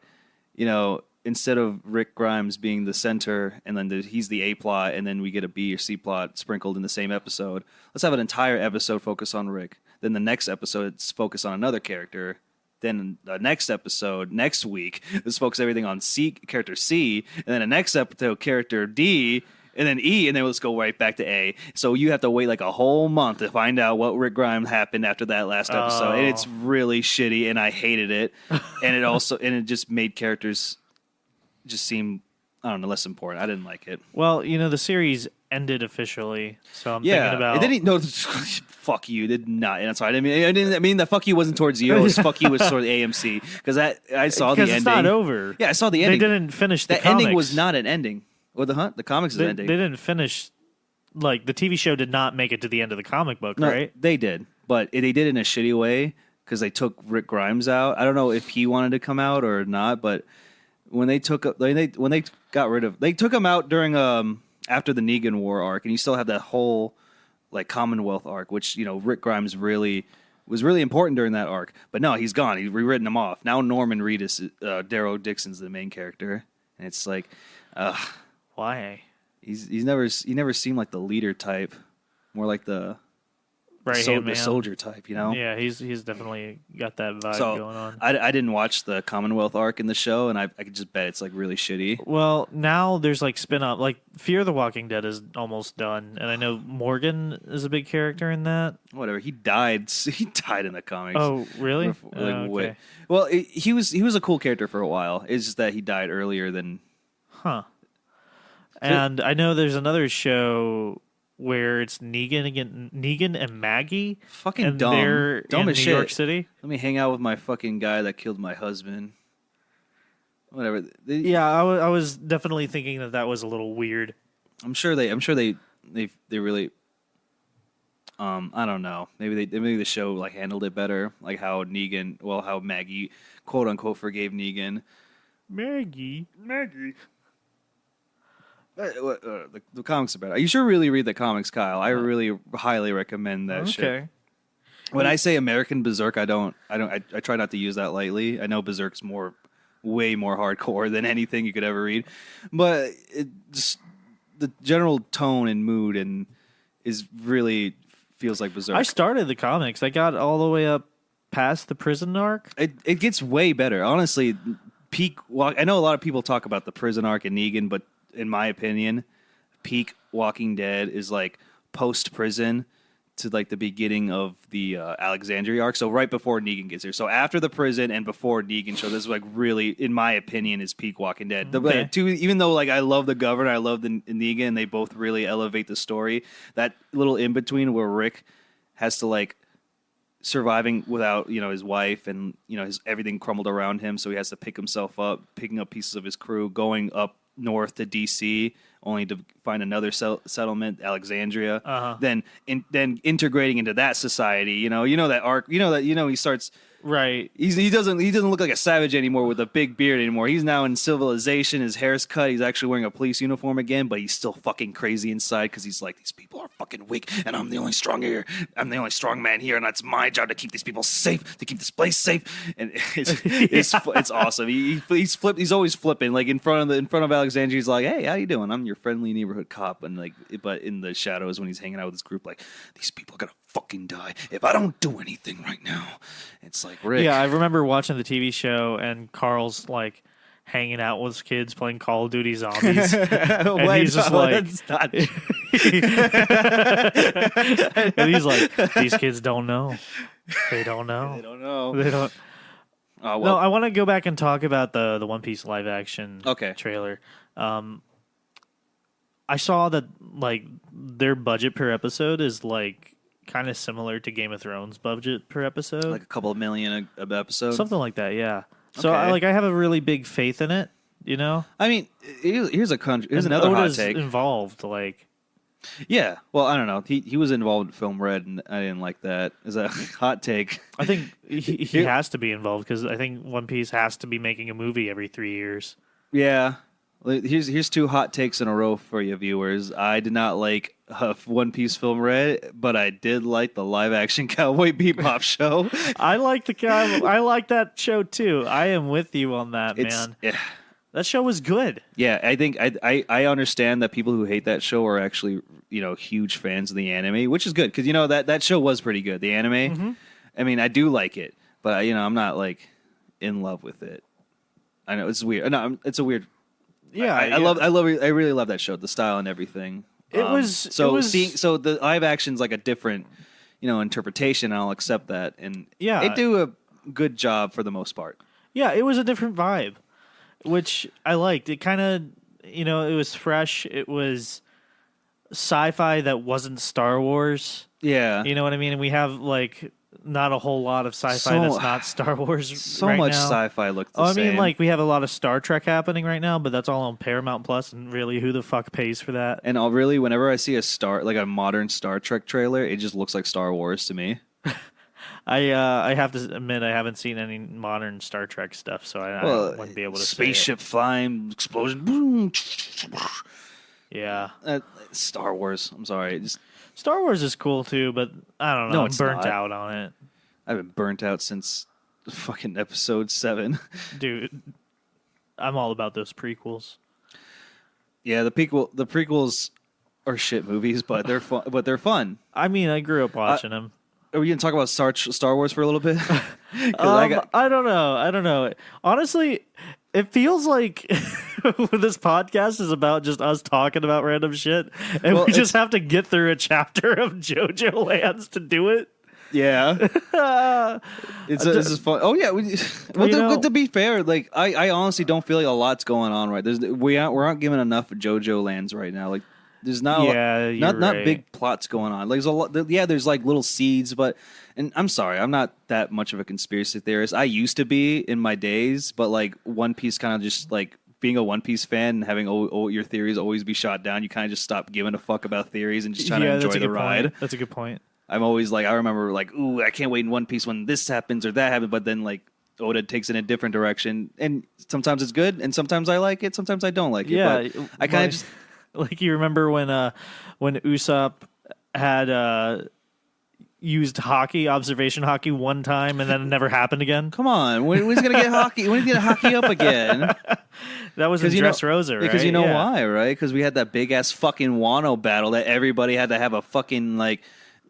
instead of Rick Grimes being the center and then he's the A plot, and then we get a B or C plot sprinkled in the same episode. Let's have an entire episode focus on Rick. Then the next episode, it's focus on another character. Then the next episode, next week, let's focus everything on character C. And then the next episode, character D. And then E, and then let's go right back to A. So you have to wait like a whole month to find out what Rick Grimes happened after that last episode. And it's really shitty, and I hated it. And it just made characters just seem, I don't know, less important. I didn't like it. Well, the series ended officially, so I'm thinking about. It didn't. No, fuck you. It did not. And that's why I didn't mean the fuck you wasn't towards you. It was fuck you was toward AMC because I saw the ending. Because it's not over. Yeah, I saw the ending. They didn't finish the That comics. ending was not an ending. Or the comics is They ending. didn't finish. Like the TV show did not make it to the end of the comic book, No, right? they did, but they did it in a shitty way because they took Rick Grimes out. I don't know if he wanted to come out or not, but when they took they took him out during after the Negan War arc, and you still have that whole like Commonwealth arc, which Rick Grimes was really important during that arc. But no, he's gone. He's rewritten him off. Now Norman Reedus, Darrow Dixon's the main character, and it's like, Why? he never seemed like the leader type, more like the Right-hand man. soldier type, Yeah, he's definitely got that vibe So going on. I didn't watch the Commonwealth arc in the show, and I could just bet it's like really shitty. Well, now there's like spin-off. Like Fear the Walking Dead is almost done, and I know Morgan is a big character in that. Whatever, he died. He died in the comics. Oh, really? Like, Okay. Well, he was a cool character for a while. It's just that he died earlier than. Huh. And I know there's another show where it's Negan and Maggie. Fucking and dumb. They're Dumb in as New shit. York City. Let me hang out with my fucking guy that killed my husband. Whatever. Yeah, I was definitely thinking that was a little weird. I'm sure they really. I don't know. Maybe the show like handled it better, like how Maggie quote unquote forgave Negan. Maggie. The comics are better. You should really read the comics, Kyle. I really highly recommend that shit. Okay. When I say American Berserk, I try not to use that lightly. I know Berserk's way more hardcore than anything you could ever read, but it just the general tone and mood is really feels like Berserk. I started the comics. I got all the way up past the prison arc. It gets way better, honestly. I know a lot of people talk about the prison arc and Negan, but in my opinion, peak Walking Dead is like post prison to like the beginning of the Alexandria arc. So right before Negan gets here. So after the prison and before Negan show, this is like really, in my opinion, is peak Walking Dead. Okay. Even though like I love the Governor, I love the Negan, they both really elevate the story. That little in between where Rick has to like surviving without his wife and his everything crumbled around him, so he has to pick himself up, picking up pieces of his crew, going up north to DC only to find another settlement, Alexandria. Uh-huh. Then integrating into that society. You know that arc. He starts Right. He doesn't look like a savage anymore with a big beard anymore. He's now in civilization. His hair's cut. He's actually wearing a police uniform again, but he's still fucking crazy inside because he's like, these people are fucking weak, and I'm the only strong here. I'm the only strong man here, and it's my job to keep these people safe, to keep this place safe. And it's awesome. He's always flipping. Like in front of Alexandria, he's like, hey, how you doing? I'm your friendly neighborhood cop. And like, but in the shadows when he's hanging out with his group, like, these people are gonna fucking die if I don't do anything right now. It's like, Rick. Yeah, I remember watching the TV show and Carl's like hanging out with his kids playing Call of Duty Zombies. And Wait, he's just like, and he's like, these kids don't know. They don't know. They don't know. They don't. Oh, well. No, I want to go back and talk about the One Piece live action trailer. I saw that like their budget per episode is like kind of similar to Game of Thrones budget per episode, like a couple of million a episode, something like that. Yeah. So Okay. I have a really big faith in it. You know. I mean, here's another Oda's hot take. Involved, like. Yeah, well, I don't know. He was involved in Film Red, and I didn't like that. Is a hot take. I think he has to be involved because I think One Piece has to be making a movie every 3 years. Yeah. Here's two hot takes in a row for you viewers. I did not like One Piece Film Red, but I did like the live action Cowboy Bebop show. I like I like that show too. I am with you on that, man. Yeah. That show was good. Yeah, I think I understand that people who hate that show are actually, huge fans of the anime, which is good because that show was pretty good. The anime, Mm-hmm. I mean, I do like it, but I'm not like in love with it. I know it's weird. No, it's a weird. Yeah, I really love that show, the style and everything. It was so the live action's like a different, interpretation. And I'll accept that, and Yeah. they do a good job for the most part. Yeah, it was a different vibe, which I liked. It kind of, it was fresh. It was sci-fi that wasn't Star Wars. Yeah, You know what I mean? And we have like not a whole lot of sci-fi So- that's not Star Wars. so right much now. sci-fi looked the I same. mean, like we have a lot of Star Trek happening right now, but that's all on Paramount Plus, and really, who the fuck pays for that? And whenever I see a modern Star Trek trailer, it just looks like Star Wars to me. I have to admit I haven't seen any modern Star Trek stuff, so I wouldn't be able to spaceship flying, explosion, boom. say it. Yeah, Star Wars. I'm sorry, Star Wars is cool too, but I don't know. No, I'm it's burnt not. out on it, I've been burnt out since fucking episode 7. dude. I'm all about those prequels. Yeah, the prequels are shit movies, but they're fun. But they're fun. I mean, I grew up watching them. Are we gonna talk about Star Wars for a little bit? 'Cause I don't know. Honestly, it feels like this podcast is about just us talking about random shit, and Well, we just have to get through a chapter of Jojolands to do it. yeah, this is fun. Oh yeah, to be fair, like I honestly don't feel like a lot's going on right. We aren't given enough Jojolands right now. Like there's not not big plots going on. Like there's a lot. Yeah, there's like little seeds, but and I'm sorry, I'm not that much of a conspiracy theorist. I used to be in my days, but like One Piece kind of just like being a One Piece fan and having your theories always be shot down. You kind of just stop giving a fuck about theories and just trying to enjoy the ride. Point. That's a good point. I'm always like, I remember like, ooh, I can't wait in One Piece when this happens or that happens, but then like Oda takes it in a different direction, and sometimes it's good, and sometimes I like it, sometimes I don't like it. Yeah, but I kind of just like you remember when Usopp had used observation hockey one time, and then it never happened again. come on, when's gonna get hockey? When's he gonna hockey up again? That was in Dressrosa, right? Because why, right? Because we had that big ass fucking Wano battle that everybody had to have a fucking like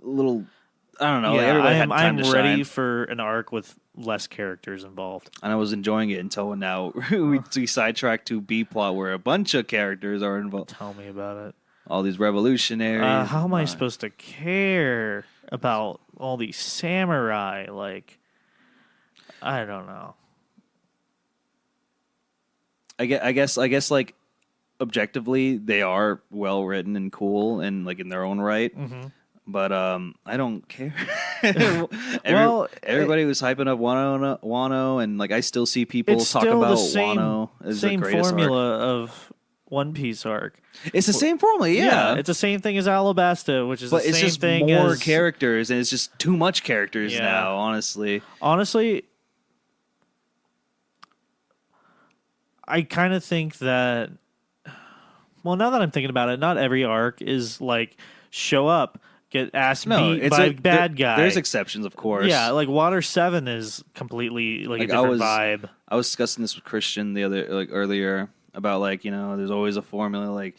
little. I don't know. Yeah, everybody had time I'm to ready shine. for an arc with less characters involved. And I was enjoying it until now we sidetracked to B plot where a bunch of characters are involved. Tell me about it. All these revolutionaries. How am I supposed to care about all these samurai? Like, I don't know. I guess like objectively they are well written and cool and like in their own right. Mm-hmm. But I don't care. Everybody was hyping up Wano, and like I still see people It's talk still about the same, Wano as same the greatest formula arc. of One Piece arc. It's the same formula, yeah. It's the same thing as Alabasta, which is but the it's same just thing more as characters, and it's just too much characters Yeah. now, honestly. Honestly, I kind of think that. Well, now that I'm thinking about it, not every arc is like show up, get ass No, beat it's by a bad guy. There's exceptions, of course. Yeah, like Water 7 is completely like a Like, different vibe. I was discussing this with Christian earlier about there's always a formula like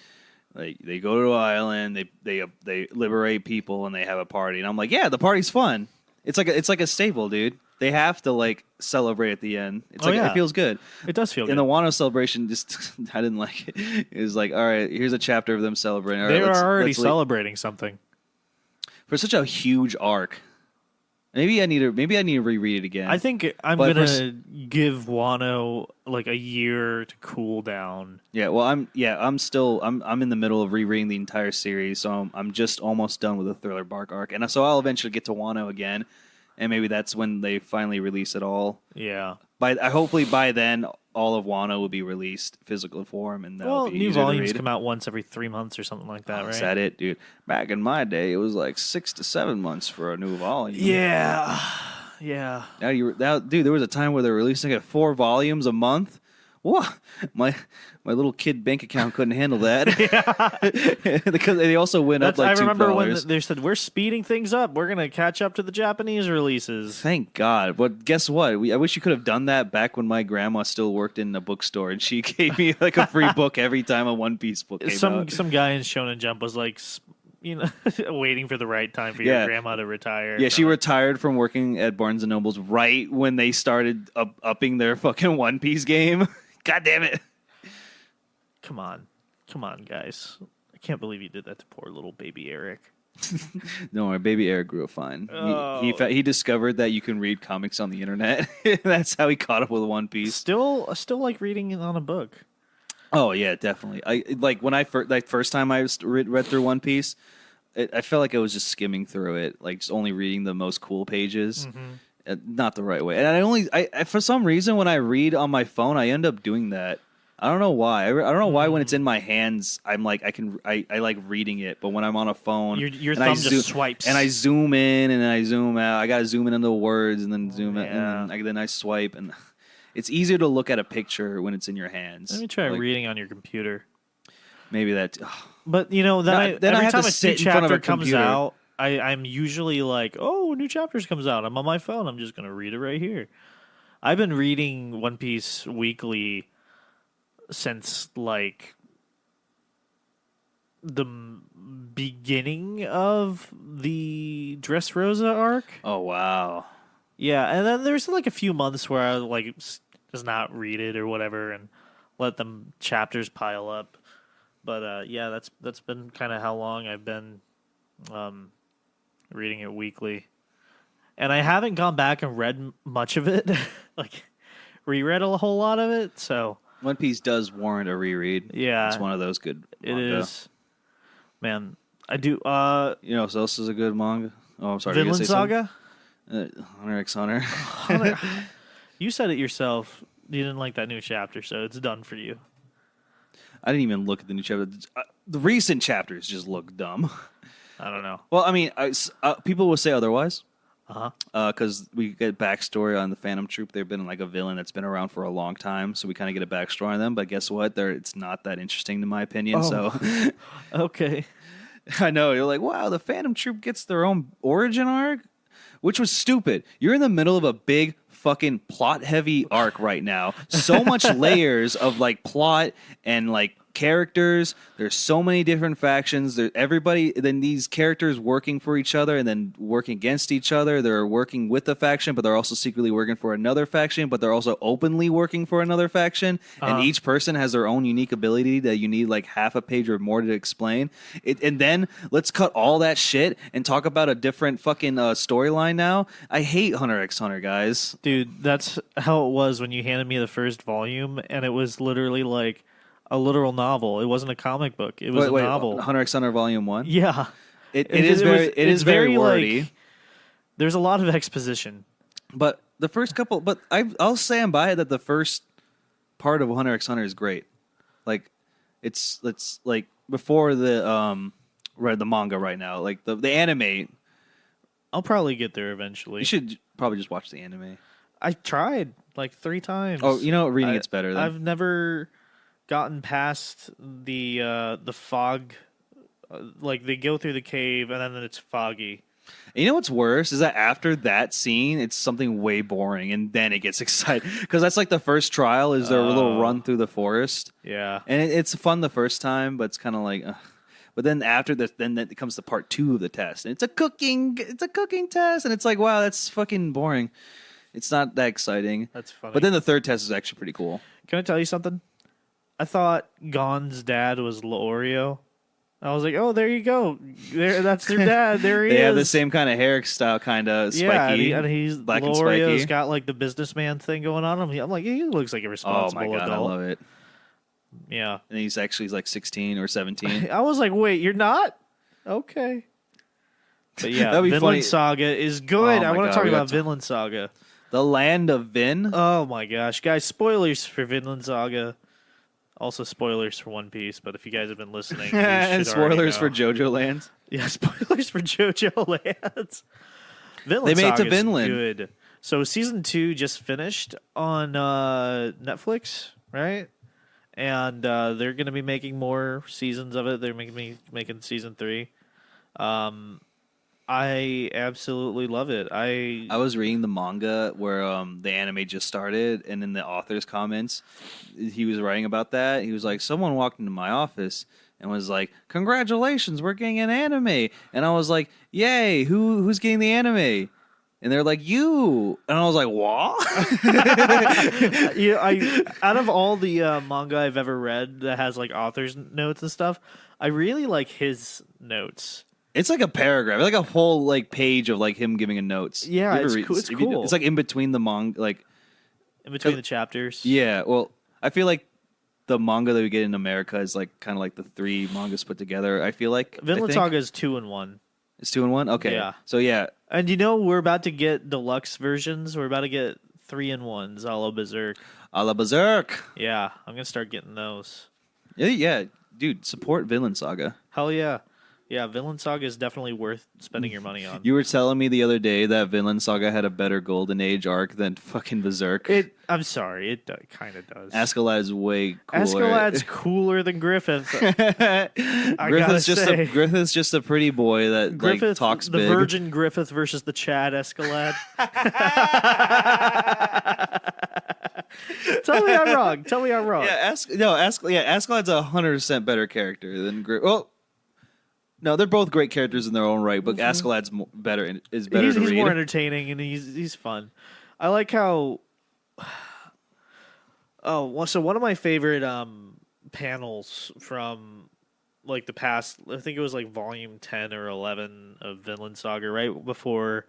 they go to an island, they liberate people, and they have a party, and I'm like, yeah, the party's fun. It's like a staple, dude. They have to like celebrate at the end. It's it feels good. It does feel good. And the Wano celebration just I didn't like it. It was like, all right, here's a chapter of them celebrating. All They right, are already let's celebrating something. for such a huge arc. Maybe I need to reread it again. I think I'm But gonna give Wano like a year to cool down. Yeah, well, I'm in the middle of rereading the entire series, so I'm just almost done with the Thriller Bark arc, and so I'll eventually get to Wano again, and maybe that's when they finally release it all. Yeah. Hopefully by then all of Wano will be released physical form, and that'll be New easier to volumes read. come out once every 3 months or something like that, right? Is that it, dude? Back in my day, it was like 6 to 7 months for a new volume. Yeah. Yeah. Dude, there was a time where they were releasing it 4 volumes a month. What? My little kid bank account couldn't handle that. Because they also went up like $2. I remember when they said we're speeding things up. We're gonna catch up to the Japanese releases. Thank God. But guess what? I wish you could have done that back when my grandma still worked in a bookstore, and she gave me like a free book every time a One Piece book came out. Some guy in Shonen Jump was like, waiting for the right time for your grandma to retire. Yeah, she retired from working at Barnes and Nobles right when they started upping their fucking One Piece game. God damn it. Come on, guys! I can't believe you did that to poor little baby Eric. No, our baby Eric grew up fine. Oh. He discovered that you can read comics on the internet. That's how he caught up with One Piece. Still like reading on a book. Oh yeah, definitely. I like when I first time I read through One Piece, I felt like I was just skimming through it, like just only reading the most cool pages. Not the right way. And I for some reason when I read on my phone, I end up doing that. I don't know why. I don't know why when it's in my hands, I'm like I like reading it, but when I'm on a phone, your thumb just swipes, and I zoom in and then I zoom out. I gotta zoom in on the words and then zoom in, and then I swipe, and it's easier to look at a picture when it's in your hands. Let me try reading on your computer. Maybe that. But every I time have to a sit new in front of chapter a comes computer. out, I'm usually like, oh, new chapters comes out. I'm on my phone. I'm just gonna read it right here. I've been reading One Piece weekly since like the beginning of the Dressrosa arc. Oh wow. Yeah, and then there's like a few months where I like just not read it or whatever and let them chapters pile up. But yeah, that's been kind of how long I've been reading it weekly. And I haven't gone back and read much of it, like reread a whole lot of it, so One Piece does warrant a reread. Yeah. It's one of those good manga. it is. Man, I do You know what else is a good manga? Oh, I'm sorry. Vinland Saga? Hunter x Hunter. You said it yourself. You didn't like that new chapter, so it's done for you. I didn't even look at the new chapter. The recent chapters just look dumb. I don't know. Well, I mean, people will say otherwise. Uh-huh. Because we get backstory on the Phantom Troop. They've been like a villain that's been around for a long time, so we kind of get a backstory on them. But guess what? It's not that interesting in my opinion. Oh. So Okay. I know you're like, wow, the Phantom Troop gets their own origin arc, which was stupid. You're in the middle of a big fucking plot heavy arc right now. So much layers of like plot and like characters. There's so many different factions. Then these characters working for each other and then working against each other. They're working with the faction, but they're also secretly working for another faction, but they're also openly working for another faction. And each person has their own unique ability that you need like half a page or more to explain. And then let's cut all that shit and talk about a different fucking storyline now. I hate Hunter x Hunter, guys. Dude, that's how it was when you handed me the first volume, and it was literally like a literal novel. It wasn't a comic book. It was a novel. Hunter x Hunter Volume 1? Yeah. It is very wordy. Like, there's a lot of exposition. But the first couple, I'll stand by it that the first part of Hunter x Hunter is great. Like, It's like before the read the manga right now. Like the anime, I'll probably get there eventually. you should probably just watch the anime. I tried like 3 times. Oh, reading it's better. Then. I've never gotten past the fog. Like they go through the cave and then it's foggy. And you know what's worse is that after that scene, it's something way boring, and then it gets exciting because that's like the first trial is their little run through the forest. Yeah, and it's fun the first time, but it's kind of like. But then after this, then it comes to part 2 of the test, and it's a cooking test, and it's like, wow, that's fucking boring. It's not that exciting. That's funny. But then the third test is actually pretty cool. Can I tell you something? I thought Gon's dad was Leorio. I was like, oh, there you go. That's their dad. There he is. They have the same kind of hairstyle, kind of spiky. Yeah, and he's black and Leorio's spiky. got like the businessman thing going on. I'm like, he looks like a responsible Oh my god, adult. I love it. Yeah. And he's like 16 or 17. I was like, wait, you're not? Okay. But yeah, That'd be Vinland funny. Saga is good. Oh I my want God, to talk we about got to- Vinland Saga. The land of Vin. Oh my gosh, guys! Spoilers for Vinland Saga. Also spoilers for One Piece. But if you guys have been listening, you And should already spoilers for know. Jojolands. Yeah, spoilers for Jojolands. Vinland They made it to Saga is Vinland. Good. So season 2 just finished on Netflix, right? And they're going to be making more seasons of it. They're making season 3. I absolutely love it. I was reading the manga where the anime just started, and in the author's comments, he was writing about that. He was like, someone walked into my office and was like, congratulations, we're getting an anime. And I was like, yay, who's getting the anime? And they're like, you. And I was like, what? Out of all the manga I've ever read that has like author's notes and stuff, I really like his notes. It's like a paragraph, like a whole like page of like him giving a notes. Yeah, You ever it's read- cool. It's if you- cool. It's like in between the manga, like In between the chapters. yeah. Well, I feel like the manga that we get in America is like kind of like the 3 mangas put together. I feel like Vinland Saga is 2 in 1. It's 2 in 1. Okay, Yeah. So yeah, And we're about to get deluxe versions. We're about to get 3 in 1s, a la Berserk. a la Berserk. Yeah, I'm gonna start getting those. Yeah, dude, support Vinland Saga. Hell yeah. Yeah, Vinland Saga is definitely worth spending your money on. You were telling me the other day that Vinland Saga had a better Golden Age arc than fucking Berserk. I'm sorry, it kind of does. Askeladd is way cooler. Askeladd's cooler than Griffith. Griffith's just a pretty boy that Griffith, like talks the big. Virgin Griffith versus the Chad Askeladd. Tell me I'm wrong. Yeah, Askeladd's 100% better character than Griffith. Well, no, they're both great characters in their own right, but Askeladd's better. Is better He's to read. more entertaining and he's fun. I like how. Oh, well, so one of my favorite panels from like the past, I think it was like volume 10 or 11 of Vinland Saga, right before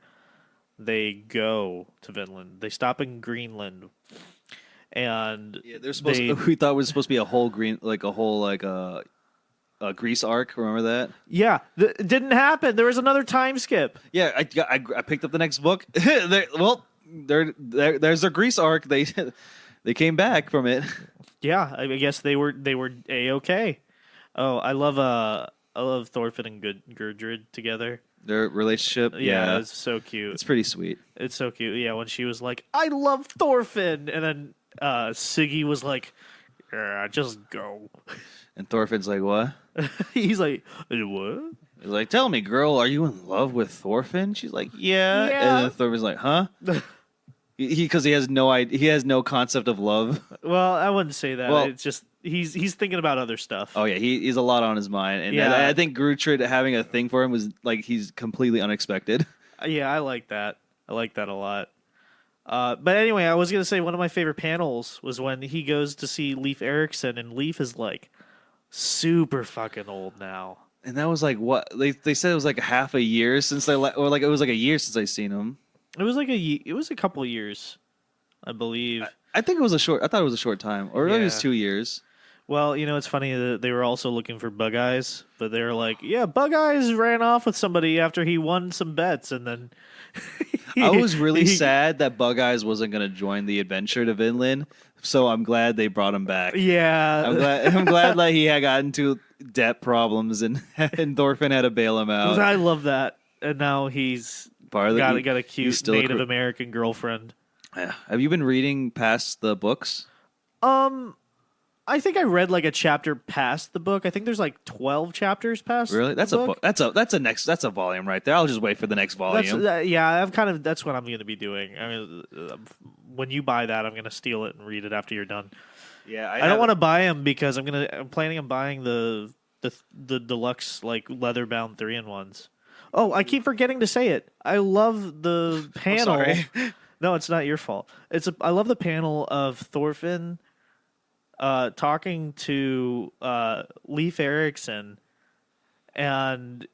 they go to Vinland. They stop in Greenland, and Yeah, they're supposed. We thought it was supposed to be a whole a Greece arc. Remember that? yeah, it didn't happen. There was another time skip. Yeah, I picked up the next book. There's their Greece arc. They came back from it. Yeah, I guess they were A-okay. Oh, I love Thorfinn and Gudrid together. Their relationship. Yeah, it's so cute. it's pretty sweet. It's so cute. Yeah, when she was like, "I love Thorfinn," and then Siggy was like, "Just go." And Thorfinn's like, what? He's like, "What?" He's like, tell me, girl, are you in love with Thorfinn? She's like, yeah. Yeah. And then Thorfinn's like, huh? Because he has no idea. He has no concept of love. Well, I wouldn't say that. Well- It's just he's thinking about other stuff. Oh yeah, he's a lot on his mind, and Yeah. I think Gertrude having a thing for him was like he's completely unexpected. Yeah, I like that. I like that a lot. But anyway, I was gonna say one of my favorite panels was when he goes to see Leif Erikson, and Leif is like super fucking old now. And that was like what they said it was like half a year since or like it was like a year since I seen him. It was a couple of years, I believe. I think it was a short. I thought it was a short time, or maybe it was Yeah. 2 years. Well, it's funny that they were also looking for Bug Eyes, but they were like, yeah, Bug Eyes ran off with somebody after he won some bets, and then I was really sad that Bug Eyes wasn't going to join the adventure to Vinland, so I'm glad they brought him back. Yeah, I'm glad like he had gotten into debt problems and Thorfinn had to bail him out. I love that. And now he's got a cute Native American girlfriend. Have you been reading past the books? I think I read like a chapter past the book. I think there's like 12 chapters past. Really? That's the book. That's a volume right there. I'll just wait for the next volume. That's what I'm going to be doing. I mean, when you buy that, I'm going to steal it and read it after you're done. Yeah, I don't want to buy them because I'm planning on buying the deluxe like leather bound 3-in-1s. Oh, I keep forgetting to say it. I love the panel. Sorry. No, it's not your fault. I love the panel of Thorfinn talking to Leif Erikson, and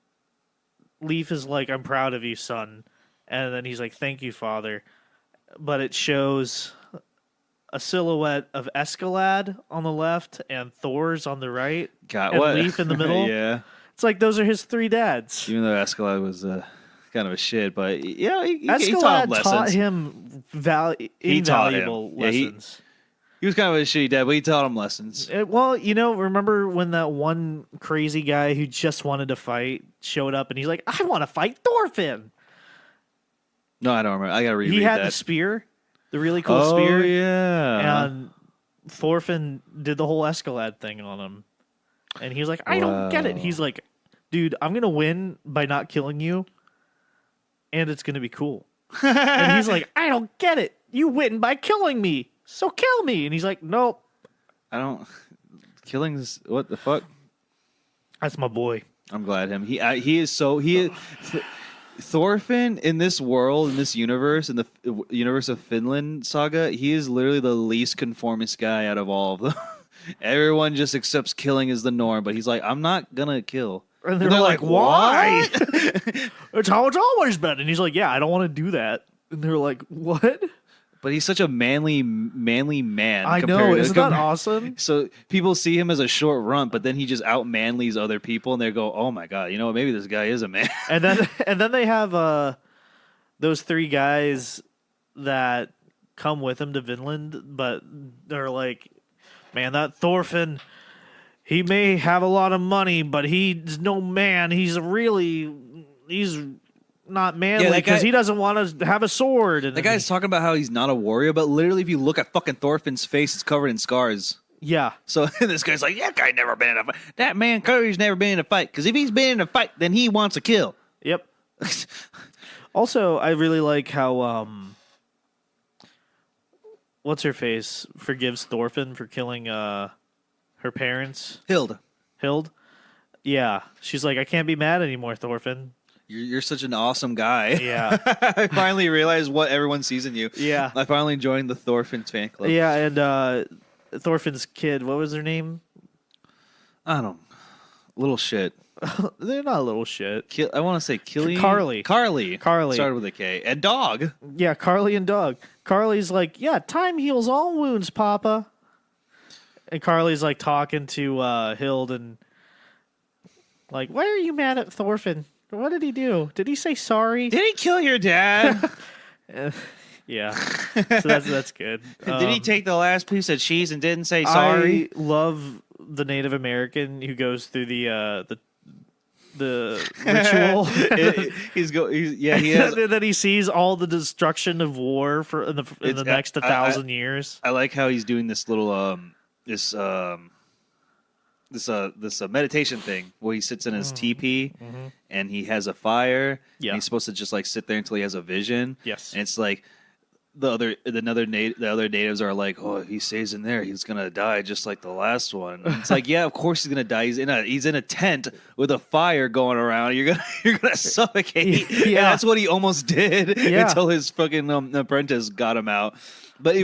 Leif is like, "I'm proud of you, son," and then he's like, "Thank you, father." But it shows a silhouette of Escalade on the left and Thor's on the right, and Leif in the middle. Yeah, it's like those are his 3 dads. Even though Escalade was kind of a shit, but yeah, he taught him invaluable lessons. He was kind of a shitty dad, but he taught him lessons. Remember when that one crazy guy who just wanted to fight showed up and he's like, I want to fight Thorfinn. No, I don't remember. I got to reread that. He had the spear, the really cool spear. Oh, yeah. And Thorfinn did the whole Escalade thing on him. And he was like, I don't get it. He's like, dude, I'm going to win by not killing you. And it's going to be cool. And he's like, I don't get it. You win by killing me. So kill me. And he's like, nope. I don't. Killing's what the fuck? That's my boy. I'm glad him. He is so Thorfinn in this world, in this universe, in the universe of Finland saga. He is literally the least conformist guy out of all of them. Everyone just accepts killing as the norm, but he's like, I'm not gonna kill. And they're like, why? It's how it's always been. And he's like, yeah, I don't want to do that. And they're like, what? But he's such a manly man. I know, isn't that awesome? So people see him as a short runt, but then he just out manlies other people, and they go, "Oh my god, maybe this guy is a man." And then they have those 3 guys that come with him to Vinland, but they're like, "Man, that Thorfinn, he may have a lot of money, but he's no man. He's not manly because he doesn't want to have a sword." And the guy's talking about how he's not a warrior, but literally, if you look at fucking Thorfinn's face, it's covered in scars. Yeah. So this guy's like, that guy never been in a fight. That man Curry's never been in a fight, because if he's been in a fight, then he wants to kill. Yep. Also, I really like how what's her face forgives Thorfinn for killing her parents. Hild. Yeah, she's like, I can't be mad anymore, Thorfinn. You're such an awesome guy. Yeah. I finally realized what everyone sees in you. Yeah. I finally joined the Thorfinn fan club. Yeah, and Thorfinn's kid, what was her name? I don't. Little shit. They're not a little shit. I want to say Carly. Started with a K. And dog. Yeah, Carly and dog. Carly's like, yeah, time heals all wounds, Papa. And Carly's like talking to Hild and like, why are you mad at Thorfinn? What did he do? Did he say sorry? Did he kill your dad? Yeah. So that's good. Did he take the last piece of cheese and didn't say sorry? I love the Native American who goes through the ritual. He has. And then he sees all the destruction of war in the next 1,000 years. I like how he's doing this little this meditation thing where he sits in his teepee and he has a fire. Yeah, and he's supposed to just like sit there until he has a vision. Yes, and it's like the other natives are like, oh, if he stays in there, he's gonna die just like the last one. And it's like, yeah, of course he's gonna die. He's in a tent with a fire going around. You're gonna suffocate. Yeah, and that's what he almost did until his fucking apprentice got him out. But he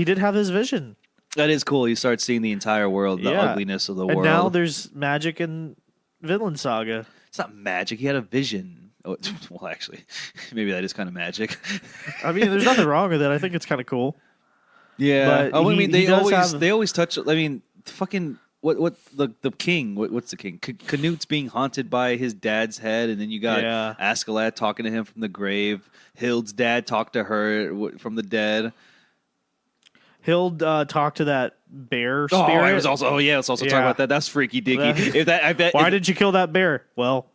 did have his vision. That is cool. You start seeing the entire world, the ugliness of the world. And now there's magic in Vinland Saga. It's not magic. He had a vision. Oh, well, actually, maybe that is kind of magic. I mean, there's nothing wrong with it. I think it's kind of cool. Yeah. But I mean, they always touch. I mean, fucking what the king? What's the king? Canute's being haunted by his dad's head, and then you got Askeladd talking to him from the grave. Hild's dad talked to her from the dead. Hild talked to that bear spirit. Let's also talk about that. That's freaky dicky. Why did you kill that bear? Well,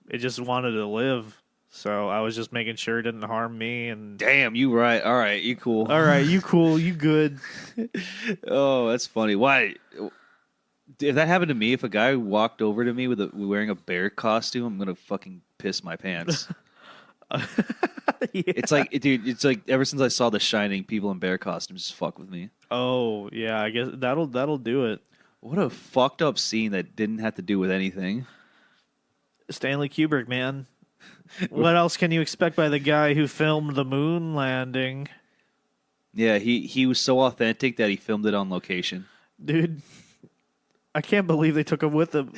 it just wanted to live, so I was just making sure it didn't harm me. And damn, you right. All right, you cool. All right, you cool. You good. Oh, that's funny. Why? If that happened to me, if a guy walked over to me wearing a bear costume, I'm gonna fucking piss my pants. It's like, dude, it's like ever since I saw The Shining, people in bear costumes just fuck with me. Oh yeah, I guess that'll do it. What a fucked up scene that didn't have to do with anything. Stanley Kubrick, man. What else can you expect by the guy who filmed the moon landing? Yeah, he was so authentic that he filmed it on location. Dude, I can't believe they took him with them.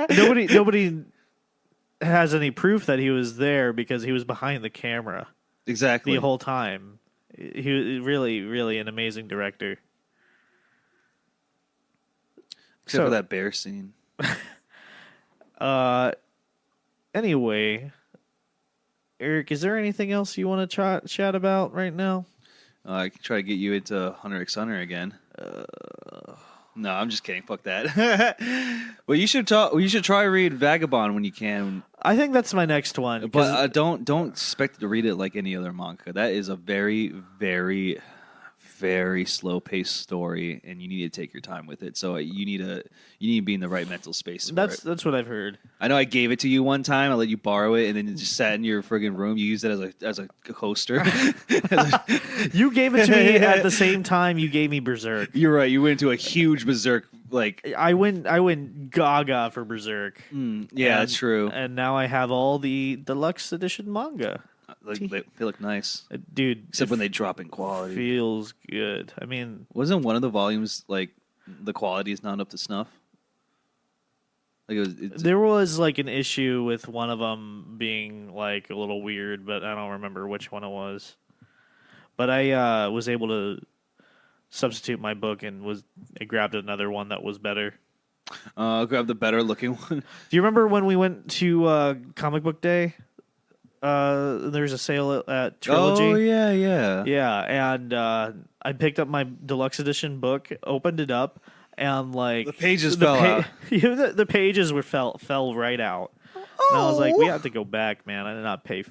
Nobody has any proof that he was there because he was behind the camera. Exactly. The whole time. He was really, really an amazing director. Except for that bear scene. Anyway, Eric, is there anything else you want to chat about right now? I can try to get you into Hunter x Hunter again. No, I'm just kidding. Fuck that. Well, you should try read Vagabond when you can. I think that's my next one. But don't expect to read it like any other manga. That is a very, very, very slow paced story, and you need to take your time with it. So you need to be in the right mental space. That's what I've heard. I know I gave it to you one time. I let you borrow it, and then it just sat in your friggin' room. You used it as a coaster. You gave it to me at the same time you gave me Berserk. You're right. You went into a huge Berserk. Like I went gaga for Berserk. Yeah, that's true. And now I have all the deluxe edition manga. They look nice, dude. Except when they drop in quality. Feels good. I mean, wasn't one of the volumes like the quality is not up to snuff? Like there was like an issue with one of them being like a little weird, but I don't remember which one it was. But I was able to substitute my book and I grabbed another one that was better. Grab the better looking one. Do you remember when we went to Comic Book Day? There's a sale at Trilogy. Oh yeah. Yeah, and I picked up my deluxe edition book, opened it up, and like the pages fell out. The pages fell right out. Oh. And I was like, we have to go back, man. I did not pay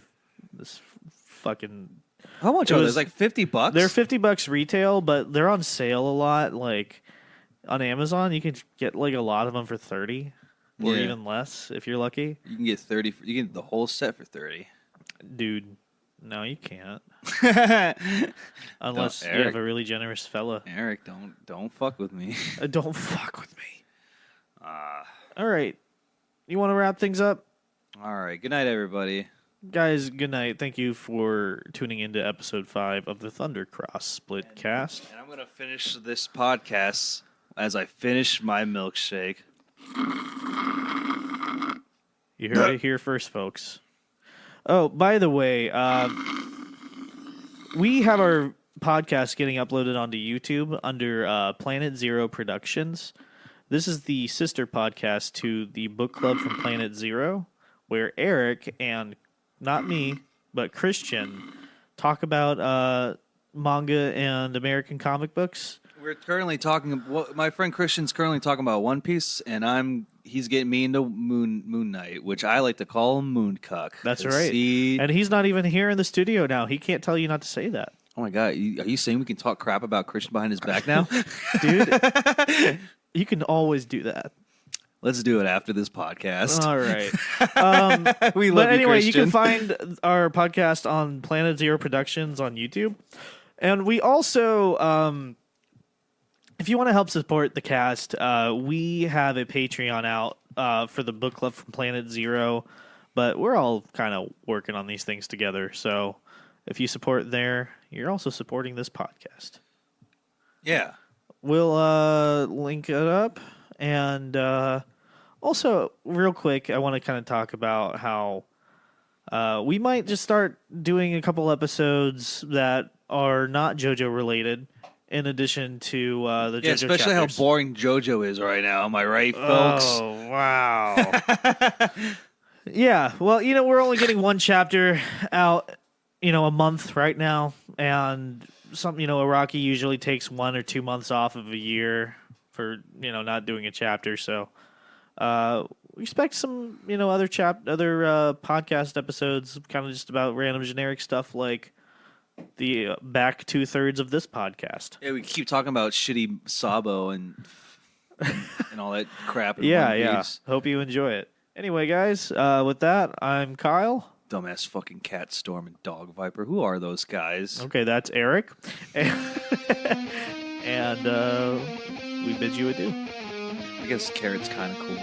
this fucking. How much are they? It's like $50. They're $50 retail, but they're on sale a lot. Like on Amazon, you can get like a lot of them for $30 or even less if you're lucky. You can get 30. You can get the whole set for $30. Dude, no, you can't. Unless you have a really generous fella. Eric, don't fuck with me. Don't fuck with me. All right. You want to wrap things up? All right. Good night, everybody. Guys, good night. Thank you for tuning into episode 5 of the Thundercross Split Cast. And I'm going to finish this podcast as I finish my milkshake. You heard it here first, folks. Oh, by the way, we have our podcast getting uploaded onto YouTube under Planet Zero Productions. This is the sister podcast to the book club from Planet Zero, where Eric and not me, but Christian talk about manga and American comic books. We're currently talking. My friend Christian's currently talking about One Piece, and he's getting me into Moon Knight, which I like to call Mooncuck. That's right. And he's not even here in the studio now. He can't tell you not to say that. Oh my god! Are you saying we can talk crap about Christian behind his back now, dude? You can always do that. Let's do it after this podcast. All right. We love you, anyway, Christian. You can find our podcast on Planet Zero Productions on YouTube. And we also, if you want to help support the cast, we have a Patreon out for the book club from Planet Zero. But we're all kind of working on these things together. So if you support there, you're also supporting this podcast. Yeah. We'll link it up. And also, real quick, I want to kind of talk about how we might just start doing a couple episodes that are not JoJo related in addition to the JoJo Yeah, especially chapters. how boring JoJo is right now. Am I right, folks? Oh, wow. Yeah, well, we're only getting one chapter out, a month right now, and Araki usually takes 1 or 2 months off of a year for, not doing a chapter, so we expect some, other podcast episodes, kind of just about random generic stuff like the back 2/3 of this podcast. Yeah, we keep talking about shitty Sabo and all that crap. In Yeah, One yeah. Piece. Hope you enjoy it. Anyway, guys, with that, I'm Kyle. Dumbass fucking Cat Storm and Dog Viper. Who are those guys? Okay, that's Eric. And we bid you adieu. I guess Carrot's kind of cool.